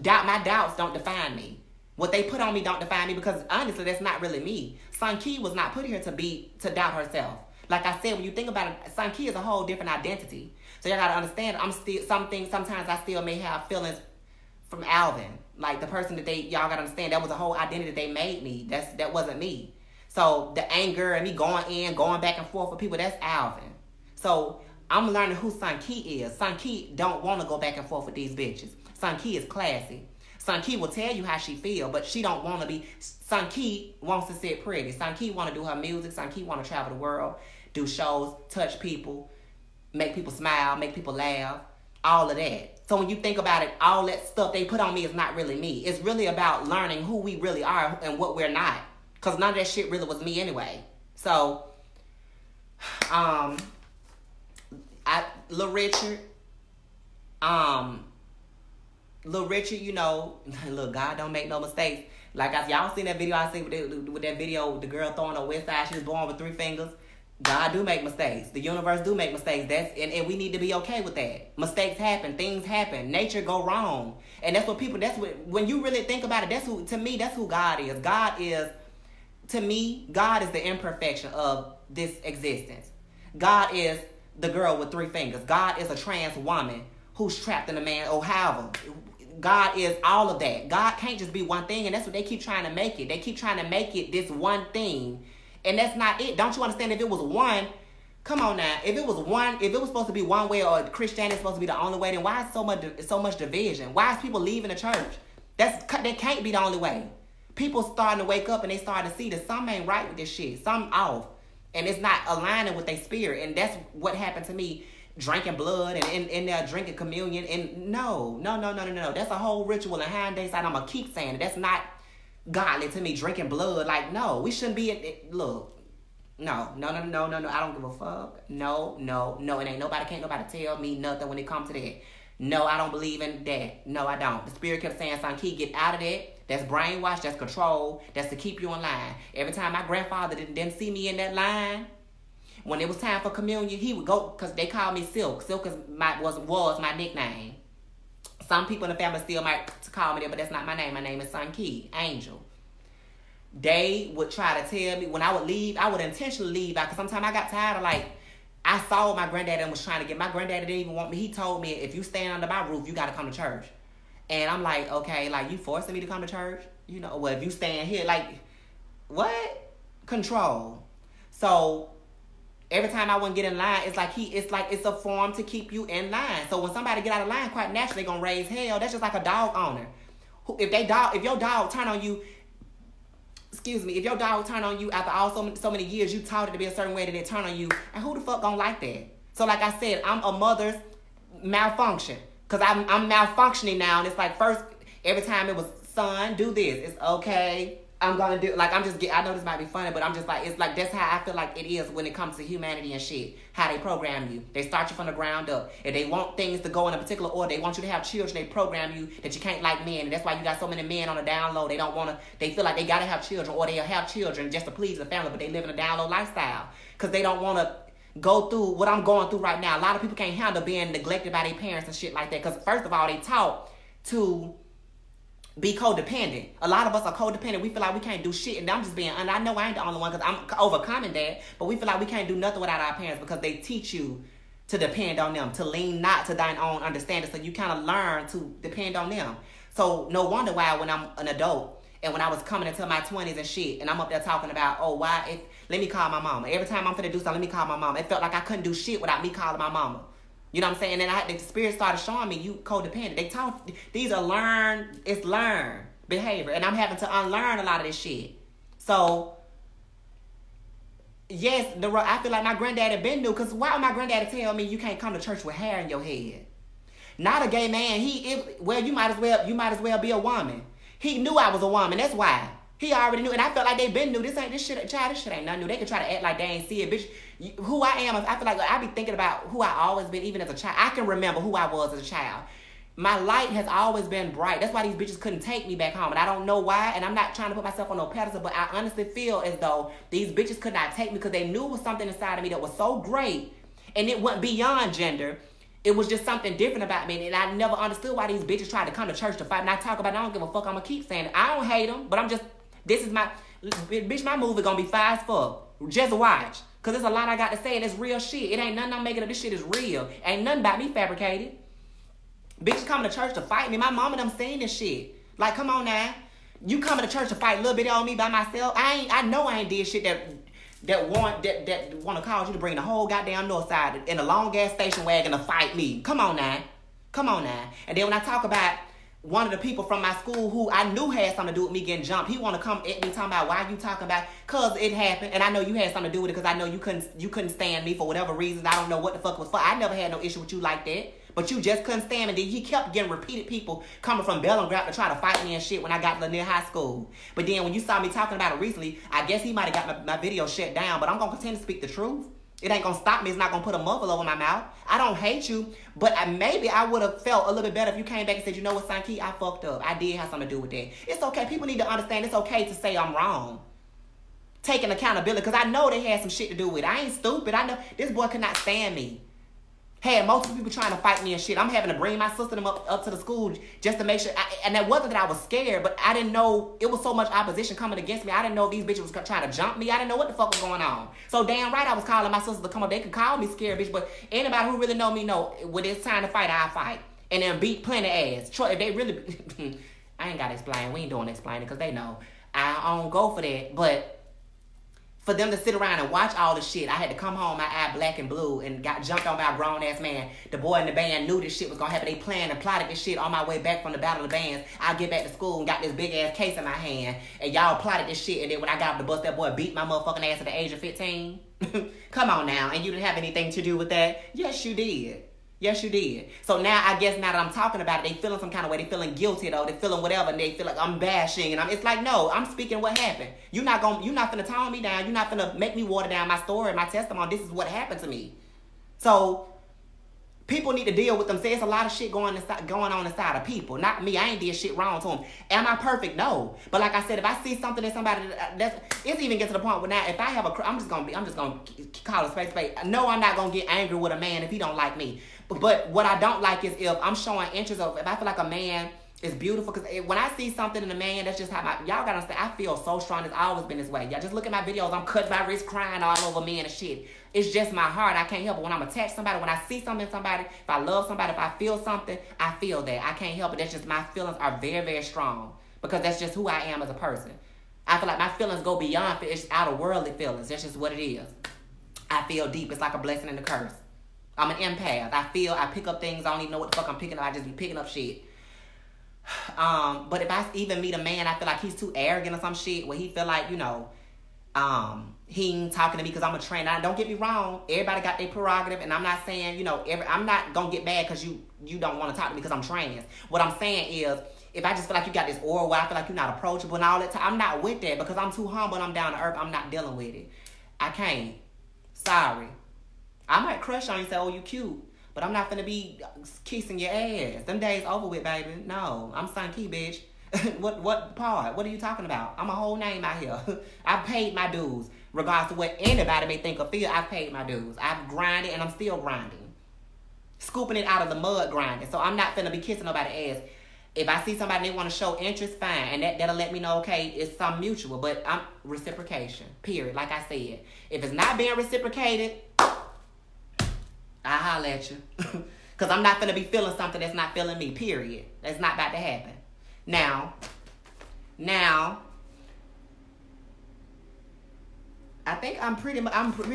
doubt. My doubts don't define me. What they put on me don't define me, because honestly, that's not really me. Sun-Ki was not put here to doubt herself. Like I said, when you think about it, Sun-Ki is a whole different identity. So y'all gotta understand, sometimes I still may have feelings from Alvin. Like the person that y'all gotta understand, that was a whole identity they made me. That wasn't me. So the anger and me going back and forth with people, that's Alvin. So I'm learning who Sun-Ki is. Sun-Ki don't want to go back and forth with these bitches. Sun-Ki is classy. Sun-Ki will tell you how she feel, but she don't want to be. Sun-Ki wants to sit pretty. Sun-Ki want to do her music. Sun-Ki want to travel the world, do shows, touch people, make people smile, make people laugh, all of that. So when you think about it, all that stuff they put on me is not really me. It's really about learning who we really are and what we're not. Because none of that shit really was me anyway. So, Lil Richard, you know, look, God don't make no mistakes. Like, y'all seen that video I see with that video, the girl throwing her west side, she was born with 3 fingers. God do make mistakes. The universe do make mistakes. And we need to be okay with that. Mistakes happen. Things happen. Nature go wrong. And when you really think about it, to me, that's who God is. To me, God is the imperfection of this existence. God is the girl with 3 fingers. God is a trans woman who's trapped in a man, or however. God is all of that. God can't just be one thing, and that's what they keep trying to make it. They keep trying to make it this one thing, and that's not it. Don't you understand? If it was one, come on now. If it was supposed to be one way, or Christianity is supposed to be the only way, then why is so much division? Why is people leaving the church? That can't be the only way. People starting to wake up and they starting to see that something ain't right with this shit. Something off. And it's not aligning with their spirit. And that's what happened to me, drinking blood and in there drinking communion. And no. That's a whole ritual. And hindsight, I'm going to keep saying it. That's not godly to me, drinking blood. Like, no, we shouldn't be, look. No. I don't give a fuck. No. Can't nobody tell me nothing when it comes to that. No, I don't believe in that. No, I don't. The spirit kept saying, Sun-Ki, get out of that. That's brainwash. That's control. That's to keep you in line. Every time my grandfather didn't see me in that line, when it was time for communion, he would go, because they called me Silk. Silk was my nickname. Some people in the family still might call me that, but that's not my name. My name is Sun-Ki, Angel. They would try to tell me, when I would leave, I would intentionally leave out, because sometimes I got tired of, I saw what my granddaddy was trying to get. My granddaddy didn't even want me. He told me, if you stand under my roof, you got to come to church. And I'm like, okay, you forcing me to come to church? You know, well, if you stand here, what? Control. So every time I wouldn't get in line, it's a form to keep you in line. So when somebody get out of line, quite naturally, they're going to raise hell. That's just like a dog owner. If your dog turn on you, if your dog turn on you after so many years, you taught it to be a certain way that it turn on you, and who the fuck gonna like that? So like I said, I'm a mother's malfunction, because I'm malfunctioning now, and it's like, first, every time it was, son, do this, it's okay, I'm gonna do, I know this might be funny, but I'm just like, it's like, that's how I feel like it is when it comes to humanity and shit, how they program you. They start you from the ground up. If they want things to go in a particular order, they want you to have children, they program you that you can't like men, and that's why you got so many men on the down low. They feel like they gotta have children, or they'll have children just to please the family, but they live in a down low lifestyle, because they don't want to go through what I'm going through right now. A lot of people can't handle being neglected by their parents and shit like that, because first of all, they taught to be codependent. A lot of us are codependent. We feel like we can't do shit. And I'm just being, and I know I ain't the only one, because I'm overcoming that, but we feel like we can't do nothing without our parents, because they teach you to depend on them, to lean not to thine own understanding. So you kind of learn to depend on them. So no wonder why when I'm an adult, and when I was coming into my 20s and shit, and I'm up there talking about, let me call my mama. Every time I'm finna do something, let me call my mama. It felt like I couldn't do shit without me calling my mama. You know what I'm saying? And the spirit started showing me, you codependent. They taught, these are learned behavior. And I'm having to unlearn a lot of this shit. So, yes, I feel like my granddaddy been new, because why would my granddaddy tell me you can't come to church with hair in your head? Not a gay man. You might as well be a woman. He knew I was a woman. That's why. He already knew, and I felt like they been knew. This shit ain't nothing new. They could try to act like they ain't see it, bitch. Who I am, I feel like I be thinking about who I always been, even as a child. I can remember who I was as a child. My light has always been bright. That's why these bitches couldn't take me back home, and I don't know why. And I'm not trying to put myself on no pedestal, but I honestly feel as though these bitches could not take me because they knew it was something inside of me that was so great, and it went beyond gender. It was just something different about me, and I never understood why these bitches tried to come to church to fight. And I talk about it, I don't give a fuck. I'm gonna keep saying it. I don't hate them, but I'm just. This is my, bitch, my movie gonna be fire as fuck. Just watch. Cause there's a lot I got to say and it's real shit. It ain't nothing I'm making up. This shit is real. Ain't nothing about me fabricated. Bitches coming to church to fight me. My mama done seen this shit. Like, come on now. You coming to church to fight a little bit on me by myself? I know I ain't did shit that want to cause you to bring the whole goddamn north side in a long gas station wagon to fight me. Come on now. Come on now. And then when I talk about one of the people from my school who I knew had something to do with me getting jumped, he want to come at me talking about why you talking about, cause it happened, and I know you had something to do with it, cause I know you couldn't stand me for whatever reasons. I don't know what the fuck it was for. I never had no issue with you like that, but you just couldn't stand me. Then he kept getting repeated people coming from Bellingrap to try to fight me and shit when I got to Lanier High School. But then when you saw me talking about it recently, I guess he might have got my video shut down, but I'm gonna continue to speak the truth. It ain't gonna stop me. It's not gonna put a muzzle over my mouth. I don't hate you, but maybe I would have felt a little bit better if you came back and said, you know what, Sanki, I fucked up. I did have something to do with that. It's okay. People need to understand it's okay to say I'm wrong. Taking accountability, because I know they had some shit to do with it. I ain't stupid. I know this boy could not stand me. Had multiple people trying to fight me and shit. I'm having to bring my sister them up to the school just to make sure. And that wasn't that I was scared, but I didn't know it was so much opposition coming against me. I didn't know if these bitches was trying to jump me. I didn't know what the fuck was going on. So damn right I was calling my sister to come up. They could call me scared bitch, but anybody who really know me know when it's time to fight, I'll fight. And then beat plenty ass. If they really, I ain't got to explain. We ain't doing explaining because they know. I don't go for that, but for them to sit around and watch all this shit, I had to come home, my eye black and blue, and got jumped on by a grown-ass man. The boy in the band knew this shit was gonna happen. They planned and plotted this shit on my way back from the Battle of the Bands. I get back to school and got this big-ass case in my hand, and y'all plotted this shit, and then when I got off the bus, that boy beat my motherfucking ass at the age of 15. Come on now, and you didn't have anything to do with that? Yes, you did. Yes, you did. So now, I guess now that I'm talking about it, they feeling some kind of way. They feeling guilty, though. They feeling whatever, and they feel like I'm bashing. And it's like, no, I'm speaking what happened. You're not finna tone me down. You're not finna make me water down my story, my testimony. This is what happened to me. So, people need to deal with them. Say it's a lot of shit going on inside of people. Not me. I ain't did shit wrong to them. Am I perfect? No. But like I said, if I see something that somebody it's even get to the point where now if I have I'm just gonna call it space. No, I'm not gonna get angry with a man if he don't like me. But what I don't like is if I'm showing interest if I feel like a man is beautiful, because when I see something in a man, that's just how y'all gotta understand. I feel so strong. It's always been this way. Y'all just look at my videos. I'm cutting my wrist, crying all over men and shit. It's just my heart. I can't help it. When I'm attached to somebody, when I see something in somebody, if I love somebody, if I feel something, I feel that. I can't help it. That's just my feelings are very, very strong, because that's just who I am as a person. I feel like my feelings go beyond. It's outer worldly feelings. That's just what it is. I feel deep. It's like a blessing and a curse. I'm an empath. I pick up things. I don't even know what the fuck I'm picking up. I just be picking up shit. But if I even meet a man, I feel like he's too arrogant or some shit where he feel like, he ain't talking to me because I'm a trainer. Now, don't get me wrong. Everybody got their prerogative, and I'm not saying, I'm not going to get mad because you don't want to talk to me because I'm trans. What I'm saying is, if I just feel like you got this aura where I feel like you're not approachable and all that time, I'm not with that because I'm too humble and I'm down to earth. I'm not dealing with it. I can't. Sorry. I might crush on you and say, oh, you cute. But I'm not finna be kissing your ass. Them days over with, baby. No, I'm Sanki, bitch. What part? What are you talking about? I'm a whole name out here. I've paid my dues. Regardless of what anybody may think or feel, I've paid my dues. I've grinded and I'm still grinding. Scooping it out of the mud grinding. So I'm not finna be kissing nobody's ass. If I see somebody and they want to show interest, fine. And that'll let me know, okay, it's some mutual. But I'm reciprocation, period. Like I said. If it's not being reciprocated, I'll holler at you. Because I'm not finna be feeling something that's not feeling me, period. That's not about to happen. Now, I think I'm pretty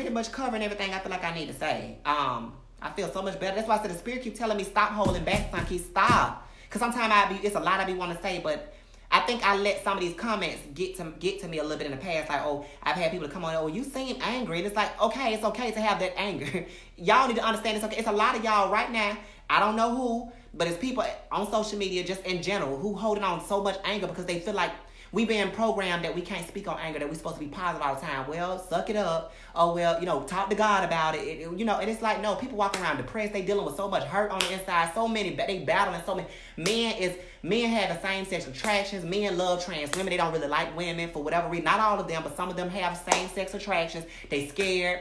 much covering everything I feel like I need to say. I feel so much better. That's why I said the spirit keep telling me stop holding back, Sanki, stop. Because sometimes it's a lot I be want to say, but I think I let some of these comments get to me a little bit in the past. Like, oh, I've had people come on, oh, you seem angry. And it's like, okay, it's okay to have that anger. Y'all need to understand it's okay. It's a lot of y'all right now. I don't know who, but it's people on social media just in general who holding on so much anger because they feel like We been programmed that we can't speak on anger, that we supposed to be positive all the time. Well, suck it up. Oh, well, talk to God about it. And it's like, no, people walking around depressed. They dealing with so much hurt on the inside. So many, they battling so many. Men have the same sex attractions. Men love trans women. They don't really like women for whatever reason. Not all of them, but some of them have same sex attractions. They scared.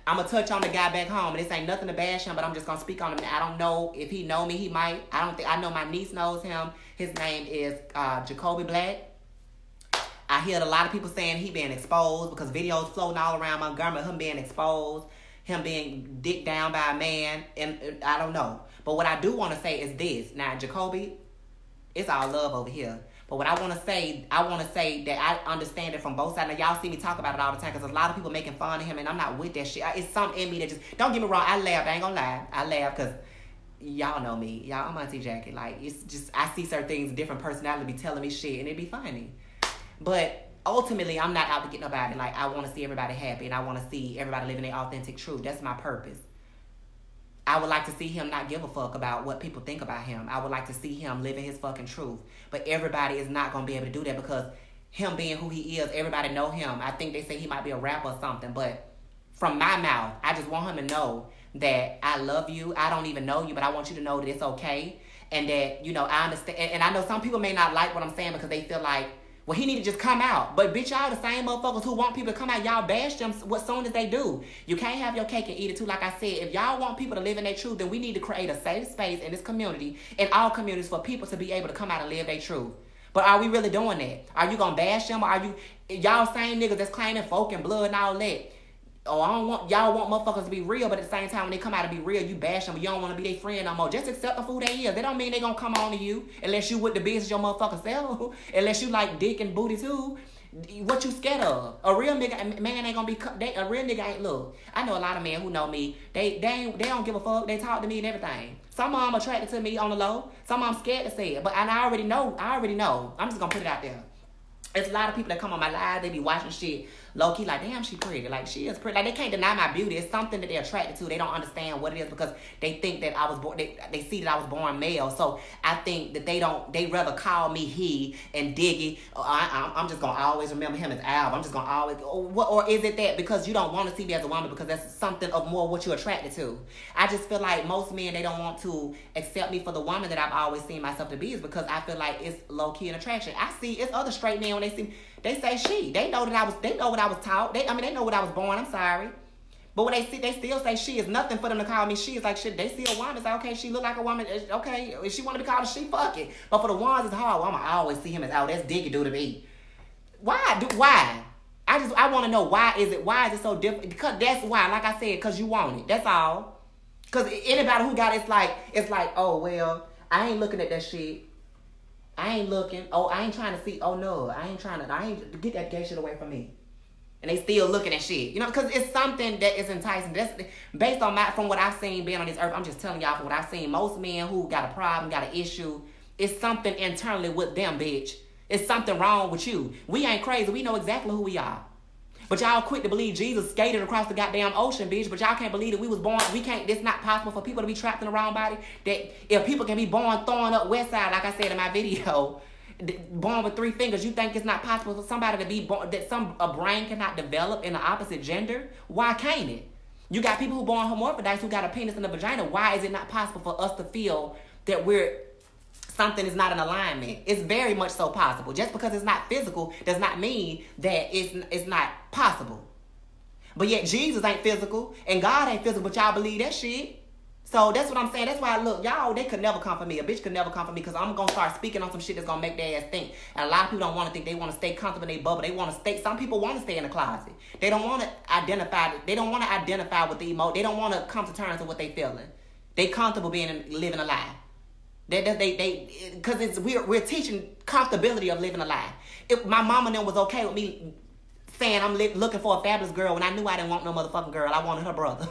I'm going to touch on the guy back home. And this ain't nothing to bash him, but I'm just going to speak on him. I don't know if he know me. He might. I know my niece knows him. His name is Jacoby Black. I hear a lot of people saying he being exposed because videos floating all around Montgomery, him being exposed, him being dicked down by a man, and I don't know. But what I do want to say is this. Now, Jacoby, it's all love over here. But what I want to say that I understand it from both sides. Now, y'all see me talk about it all the time because a lot of people making fun of him, and I'm not with that shit. It's something in me that just, don't get me wrong, I laugh. I ain't gonna lie. I laugh because y'all know me. I'm Auntie Jackie. Like, it's just, I see certain things, different personality be telling me shit, and it be funny. But ultimately, I'm not out to get nobody. Like, I want to see everybody happy, and I want to see everybody living their authentic truth. That's my purpose. I would like to see him not give a fuck about what people think about him. I would like to see him living his fucking truth. But everybody is not going to be able to do that because him being who he is, everybody know him. I think they say he might be a rapper or something. But from my mouth, I just want him to know that I love you. I don't even know you, but I want you to know that it's okay. And that, I understand. And I know some people may not like what I'm saying because they feel like, well, he need to just come out. But bitch, y'all the same motherfuckers who want people to come out. Y'all bash them as soon as they do. You can't have your cake and eat it too. Like I said, if y'all want people to live in their truth, then we need to create a safe space in this community, in all communities, for people to be able to come out and live their truth. But are we really doing that? Are you gonna bash them? Or are you, y'all same niggas that's claiming folk and blood and all that? Oh, y'all want motherfuckers to be real, but at the same time, when they come out to be real, you bash them, but you don't want to be their friend no more. Just accept the fool they is. They don't mean they gonna come on to you unless you with the business your motherfucker sell. Unless you like dick and booty too. What you scared of? A real nigga, man ain't gonna be, a real nigga ain't, look, I know a lot of men who know me, they don't give a fuck, they talk to me and everything. Some of them attracted to me on the low, some of them scared to say it, and I already know, I'm just gonna put it out there. There's a lot of people that come on my live, they be watching shit low-key like, damn, she pretty. Like, she is pretty. Like, they can't deny my beauty. It's something that they're attracted to. They don't understand what it is because they think that I was born, they see that I was born male. So I think that they rather call me he and Diggy. I'm just going to always remember him as Al. I'm just going to always, or is it that because you don't want to see me as a woman because that's something of more what you're attracted to? I just feel like most men, they don't want to accept me for the woman that I've always seen myself to be is because I feel like it's low-key an attraction. I see, it's other straight men when they see me, they say she. They know that they know what I was taught. They know what I was born. I'm sorry. But when they still say she. It's nothing for them to call me she. It's like shit. They see a woman. It's like, okay, she look like a woman. Okay, if she want to be called a she, fuck it. But for the ones, it's hard. Well, I'ma always see him as, oh, that's Diggy do to me. Why? I want to know why is it so different? Because that's why. Like I said, because you want it. That's all. Because anybody who got it's like, oh, well, I ain't looking at that shit. I ain't looking. Oh, I ain't trying to see. Oh, no. I ain't get that gay shit away from me. And they still looking at shit. Because it's something that is enticing. That's based on from what I've seen being on this earth. I'm just telling y'all from what I've seen. Most men who got a problem, got an issue, it's something internally with them, bitch. It's something wrong with you. We ain't crazy. We know exactly who we are. But y'all quick to believe Jesus skated across the goddamn ocean, bitch. But y'all can't believe that we was born. It's not possible for people to be trapped in the wrong body. That if people can be born throwing up West Side, like I said in my video, born with 3 fingers, you think it's not possible for somebody to be born, that a brain cannot develop in the opposite gender? Why can't it? You got people who born hermaphrodite who got a penis and a vagina. Why is it not possible for us to feel that something is not in alignment? It's very much so possible. Just because it's not physical does not mean that it's not possible. But yet Jesus ain't physical and God ain't physical, but y'all believe that shit. So that's what I'm saying. That's why, look, y'all, they could never come for me. A bitch could never come for me because I'm going to start speaking on some shit that's going to make their ass think. And a lot of people don't want to think. They want to stay comfortable in their bubble. They want to stay. Some people want to stay in the closet. They don't want to identify. They don't want to identify with the emotion. They don't want to come to terms with what they feeling. They comfortable living a lie. Because we're teaching comfortability of living a lie. If my mama and them was okay with me saying I'm looking for a fabulous girl when I knew I didn't want no motherfucking girl. I wanted her brother.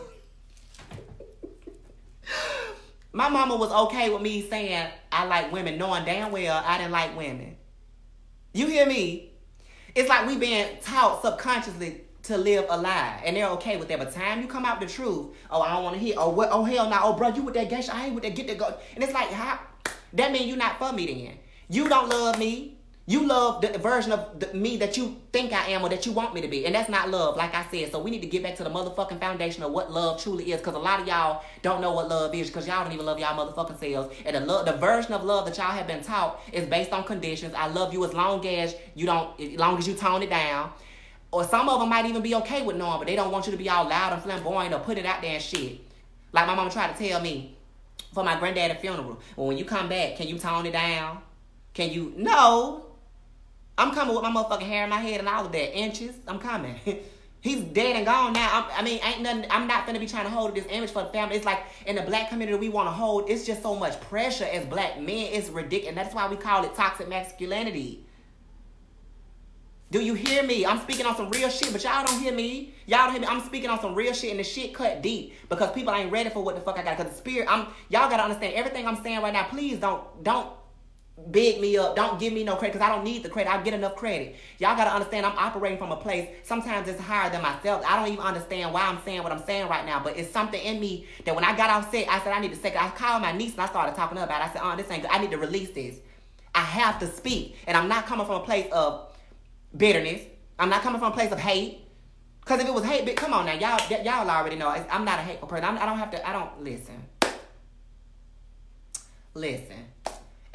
My mama was okay with me saying I like women, knowing damn well I didn't like women. You hear me? It's like we being taught subconsciously to live a lie, and they're okay with that. But time you come out the truth, oh, I don't want to hear. Oh, what? Oh, hell no. Oh, bro, you with that gay shit? I ain't with that. Get that go. And it's like, how? That mean you not for me then. You don't love me. You love the version of me that you think I am or that you want me to be. And that's not love, like I said. So we need to get back to the motherfucking foundation of what love truly is. Because a lot of y'all don't know what love is. Because y'all don't even love y'all motherfucking selves. And the version of love that y'all have been taught is based on conditions. I love you as long as you tone it down. Or some of them might even be okay with knowing, but they don't want you to be all loud and flamboyant or put it out there and shit. Like my mama tried to tell me for my granddad's funeral. Well, when you come back, can you tone it down? Can you? No. I'm coming with my motherfucking hair in my head and all of that. Inches. I'm coming. He's dead and gone now. Ain't nothing. I'm not finna be trying to hold this image for the family. It's like in the black community we want to hold. It's just so much pressure as black men. It's ridiculous. And that's why we call it toxic masculinity. Do you hear me? I'm speaking on some real shit, but y'all don't hear me. Y'all don't hear me. I'm speaking on some real shit, and the shit cut deep because people ain't ready for what the fuck I got. Because the spirit, y'all gotta understand everything I'm saying right now. Please don't big me up. Don't give me no credit because I don't need the credit. I get enough credit. Y'all got to understand I'm operating from a place. Sometimes it's higher than myself. I don't even understand why I'm saying what I'm saying right now. But it's something in me that when I got off set, I said I need to say. I called my niece and I started talking to her about it. I said, this ain't good. I need to release this. I have to speak. And I'm not coming from a place of bitterness. I'm not coming from a place of hate. Because if it was hate, come on now. Y'all already know. I'm not a hateful person. I don't listen. Listen.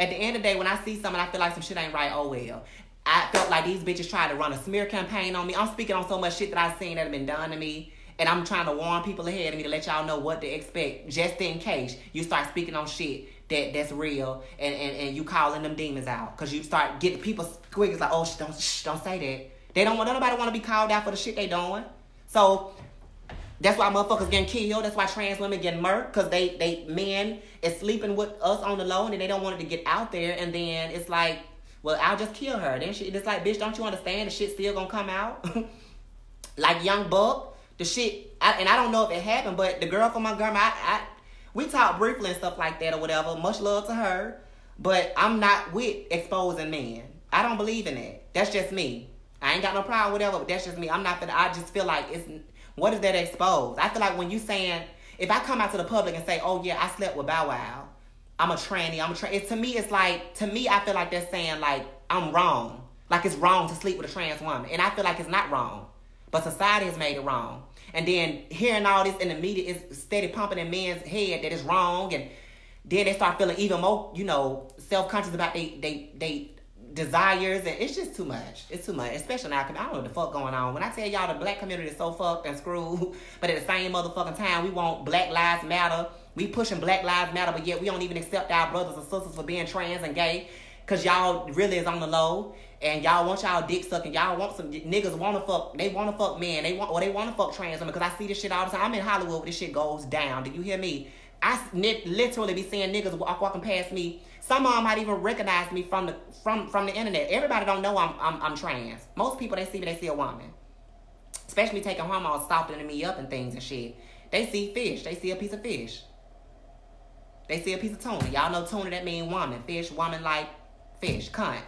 At the end of the day, when I see something, I feel like some shit ain't right, oh well. I felt like these bitches tried to run a smear campaign on me. I'm speaking on so much shit that I've seen that have been done to me. And I'm trying to warn people ahead of me to let y'all know what to expect. Just in case you start speaking on shit that's real. And you calling them demons out. Because you start getting people squiggles like, don't say that. Nobody want to be called out for the shit they doing. So that's why motherfuckers getting killed. That's why trans women getting murked. Because they men is sleeping with us on the low. And then they don't want it to get out there. And then it's like, well, I'll just kill her. Then it's like, bitch, don't you understand? The shit still gonna come out. Like Young Buck. The shit. And I don't know if it happened. But the girl from Montgomery, we talked briefly and stuff like that or whatever. Much love to her. But I'm not with exposing men. I don't believe in that. That's just me. I ain't got no problem with whatever. But that's just me. I just feel like it's... What is that exposed? I feel like when you saying, if I come out to the public and say, oh yeah, I slept with Bow Wow, I'm a tranny, to me, I feel like they're saying like, I'm wrong. Like it's wrong to sleep with a trans woman. And I feel like it's not wrong. But society has made it wrong. And then hearing all this in the media is steady pumping in men's head that it's wrong. And then they start feeling even more, self-conscious about they desires, and it's just too much. It's too much, especially now. I don't know what the fuck going on. When I tell y'all the black community is so fucked and screwed, but at the same motherfucking time, we want Black Lives Matter. We pushing Black Lives Matter, but yet we don't even accept our brothers and sisters for being trans and gay, cause y'all really is on the low, and y'all want y'all dick sucking. Y'all want some niggas wanna fuck. They wanna fuck men. They wanna fuck trans women. Cause I see this shit all the time. I'm in Hollywood where this shit goes down. Do you hear me? I literally be seeing niggas walking past me. Some of them might even recognize me from the internet. Everybody don't know I'm trans. Most people, they see me, they see a woman. Especially taking hormones, softening me up and things and shit. They see fish. They see a piece of fish. They see a piece of tuna. Y'all know tuna, that mean woman. Fish, woman like fish. Cunt.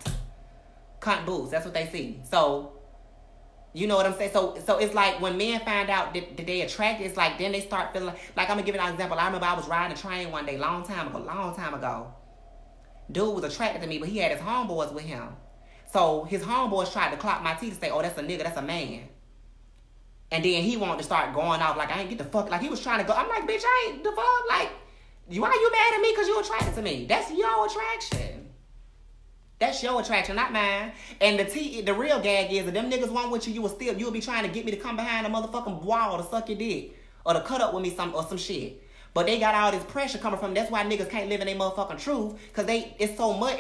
Cunt boobs. That's what they see. So, you know what I'm saying? So it's like when men find out that they attracted, it's like then they start feeling like I'm going to give you an example. I remember I was riding a train one day, long time ago. Dude was attracted to me, but he had his homeboys with him. So his homeboys tried to clock my teeth and say, oh, that's a nigga, that's a man. And then he wanted to start going off like, I ain't get the fuck, like he was trying to go. I'm like, bitch, I ain't the fuck, like, why you mad at me because you attracted to me? That's your attraction. That's your attraction, not mine. And the real gag is, if them niggas want with you, you will be trying to get me to come behind a motherfucking wall to suck your dick. Or to cut up with me some shit. But they got all this pressure coming from, that's why niggas can't live in their motherfucking truth. Because it's so much,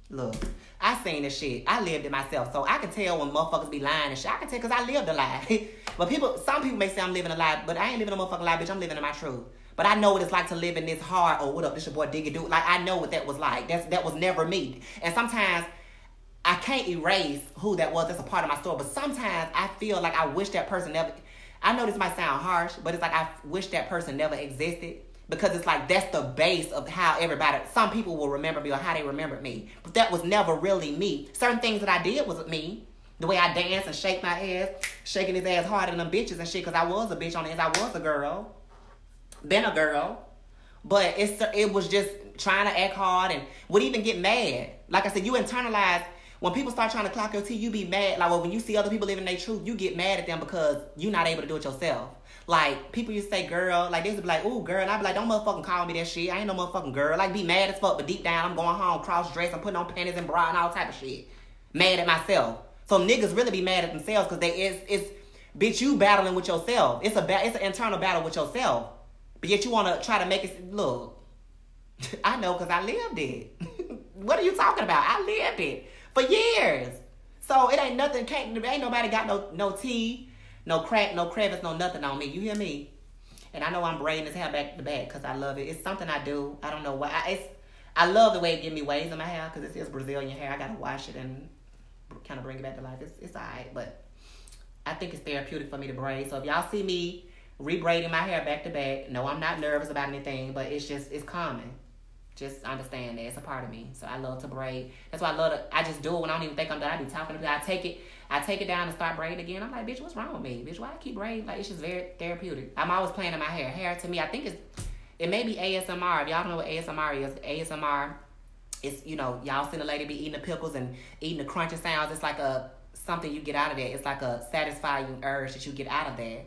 look, I seen this shit. I lived it myself. So I can tell when motherfuckers be lying and shit. I can tell because I lived a lie. But some people may say I'm living a lie, but I ain't living a motherfucking lie, bitch. I'm living in my truth. But I know what it's like to live in this hard, oh, what up, this your boy Diggy Dude. Like, I know what that was like. That was never me. And sometimes I can't erase who that was. That's a part of my story. But sometimes I feel like I wish that person never... I know this might sound harsh, but it's like I wish that person never existed. Because it's like that's the base of how some people will remember me or how they remembered me. But that was never really me. Certain things that I did was me. The way I dance and shake my ass, shaking his ass harder than them bitches and shit. Because I was a bitch on the inside. I was a girl. Been a girl. But it was just trying to act hard and would even get mad. Like I said, you internalize... When people start trying to clock your T, you be mad. Like, well, when you see other people living their truth, you get mad at them because you're not able to do it yourself. Like, people used to say, girl, like, they used to be like, ooh, girl. And I'd be like, don't motherfucking call me that shit. I ain't no motherfucking girl. Like, be mad as fuck, but deep down, I'm going home, cross-dressed, I'm putting on panties and bra and all type of shit. Mad at myself. So niggas really be mad at themselves because it's bitch, you battling with yourself. It's an internal battle with yourself. But yet you want to try to make it, look, I know because I lived it. What are you talking about? I lived it for years. So it ain't nothing, ain't nobody got no tea, no crack, no crevice, no nothing on me. You hear me? And I know I'm braiding this hair back to back because I love it. It's something I do. I don't know why. I love the way it give me waves in my hair because it's Brazilian hair. I got to wash it and kind of bring it back to life. It's all right, but I think it's therapeutic for me to braid. So if y'all see me rebraiding my hair back to back, no, I'm not nervous about anything, but it's calming. Just understand that it's a part of me. So I love to braid. That's why I just do it when I don't even think I'm done. I be talking to people. I take it down and start braiding again. I'm like, bitch, what's wrong with me? Bitch, why I keep braiding? Like, it's just very therapeutic. I'm always playing in my hair. Hair to me, I think it may be ASMR. If y'all don't know what ASMR is, ASMR is, y'all seen a lady be eating the pickles and eating the crunching sounds. It's like something you get out of that. It's like a satisfying urge that you get out of that.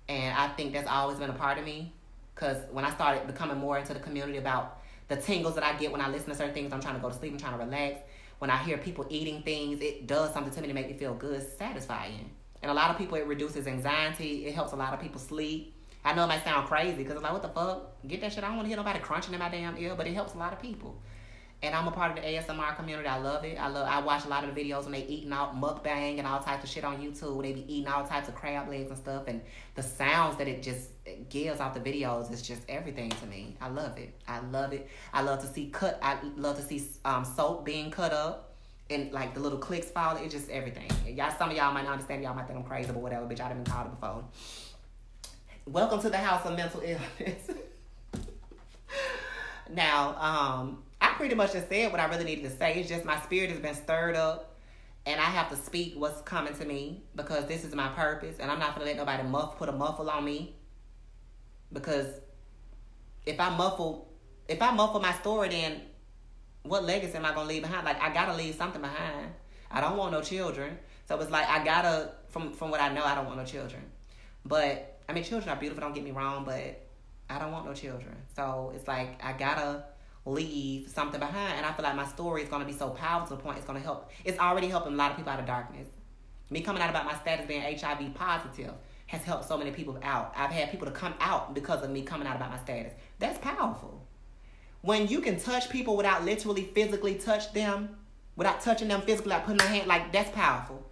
And I think that's always been a part of me. Because when I started becoming more into the community about the tingles that I get when I listen to certain things, I'm trying to go to sleep, I'm trying to relax. When I hear people eating things, it does something to me to make me feel good. It's satisfying. And a lot of people, it reduces anxiety. It helps a lot of people sleep. I know it might sound crazy because it's like, what the fuck? Get that shit. I don't want to hear nobody crunching in my damn ear, but it helps a lot of people. And I'm a part of the ASMR community. I love it. I watch a lot of the videos when they eating out mukbang and all types of shit on YouTube. They be eating all types of crab legs and stuff. And the sounds that it gives off the videos is just everything to me. I love it. I love it. I love to see soap being cut up and like the little clicks fall. It's just everything. Some of y'all might not understand. Y'all might think I'm crazy, but whatever. Bitch, I done been called it before. Welcome to the house of mental illness. Now, I pretty much just said what I really needed to say. It's just my spirit has been stirred up and I have to speak what's coming to me because this is my purpose and I'm not going to let nobody put a muffle on me because if I muffle my story, then what legacy am I going to leave behind? Like, I got to leave something behind. I don't want no children. So it's like, from what I know, I don't want no children. But, I mean, children are beautiful, don't get me wrong, but I don't want no children. So it's like, I got to leave something behind, and I feel like my story is going to be so powerful to the point it's going to help. It's already helping a lot of people out of darkness. Me coming out about my status being HIV positive has helped so many people out. I've had people to come out because of me coming out about my status. That's powerful. When you can touch people without literally physically touch them, without touching them physically, like putting my hand, like that's powerful.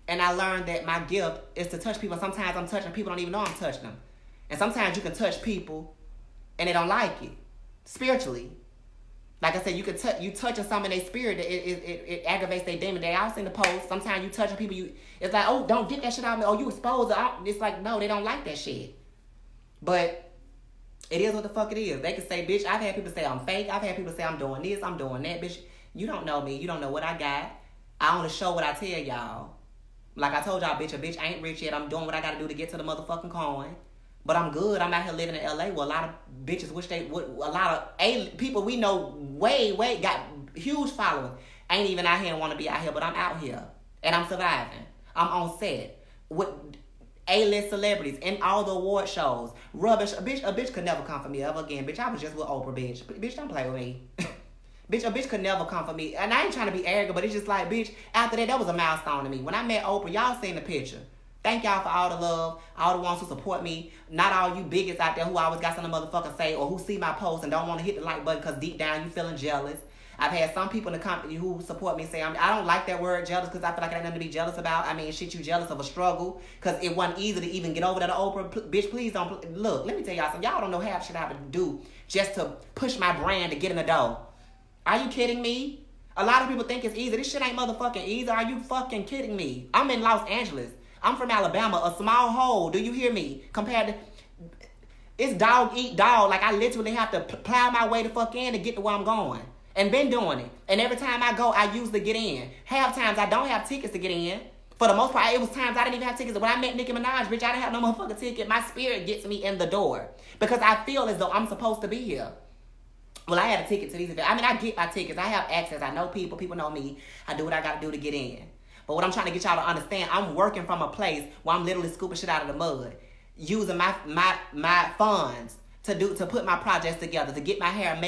And I learned that my gift is to touch people. Sometimes I'm touching people, don't even know I'm touching them. And sometimes you can touch people and they don't like it spiritually. Like I said, you touching something in their spirit, it aggravates their demon. They all seen the post. Sometimes you touching people, it's like, oh, don't get that shit out of me. Oh, you exposed. It's like, no, they don't like that shit. But it is what the fuck it is. They can say, bitch, I've had people say I'm fake. I've had people say I'm doing this, I'm doing that. Bitch, you don't know me. You don't know what I got. I only show what I tell y'all. Like I told y'all, bitch, a bitch ain't rich yet. I'm doing what I got to do to get to the motherfucking coin. But I'm good. I'm out here living in LA where a lot of bitches wish they would. A lot of people we know way got huge followers. Ain't even out here and want to be out here, but I'm out here and I'm surviving. I'm on set with A-list celebrities in all the award shows. Rubbish. A bitch could never come for me ever again. Bitch, I was just with Oprah, bitch. Bitch, don't play with me. Bitch, a bitch could never come for me. And I ain't trying to be arrogant, but it's just like, bitch, after that was a milestone to me. When I met Oprah, y'all seen the picture. Thank y'all for all the love, all the ones who support me. Not all you bigots out there who always got something to motherfucker say or who see my post and don't want to hit the like button because deep down you feeling jealous. I've had some people in the company who support me say, I don't like that word jealous because I feel like it ain't nothing to be jealous about. I mean, shit, you jealous of a struggle because it wasn't easy to even get over that Oprah. Bitch, please don't. Look, let me tell y'all something. Y'all don't know half shit I have to do just to push my brand to get in the door. Are you kidding me? A lot of people think it's easy. This shit ain't motherfucking easy. Are you fucking kidding me? I'm in Los Angeles. I'm from Alabama, a small hole. Do you hear me? Compared to, it's dog eat dog. Like I literally have to plow my way the fuck in to get to where I'm going. And been doing it. And every time I go, I usually get in. Half times I don't have tickets to get in. For the most part, it was times I didn't even have tickets. When I met Nicki Minaj, bitch, I didn't have no motherfucking ticket. My spirit gets me in the door. Because I feel as though I'm supposed to be here. Well, I had a ticket to these events. I mean, I get my tickets. I have access. I know people. People know me. I do what I got to do to get in. But what I'm trying to get y'all to understand, I'm working from a place where I'm literally scooping shit out of the mud, using my funds to put my projects together, to get my hair made.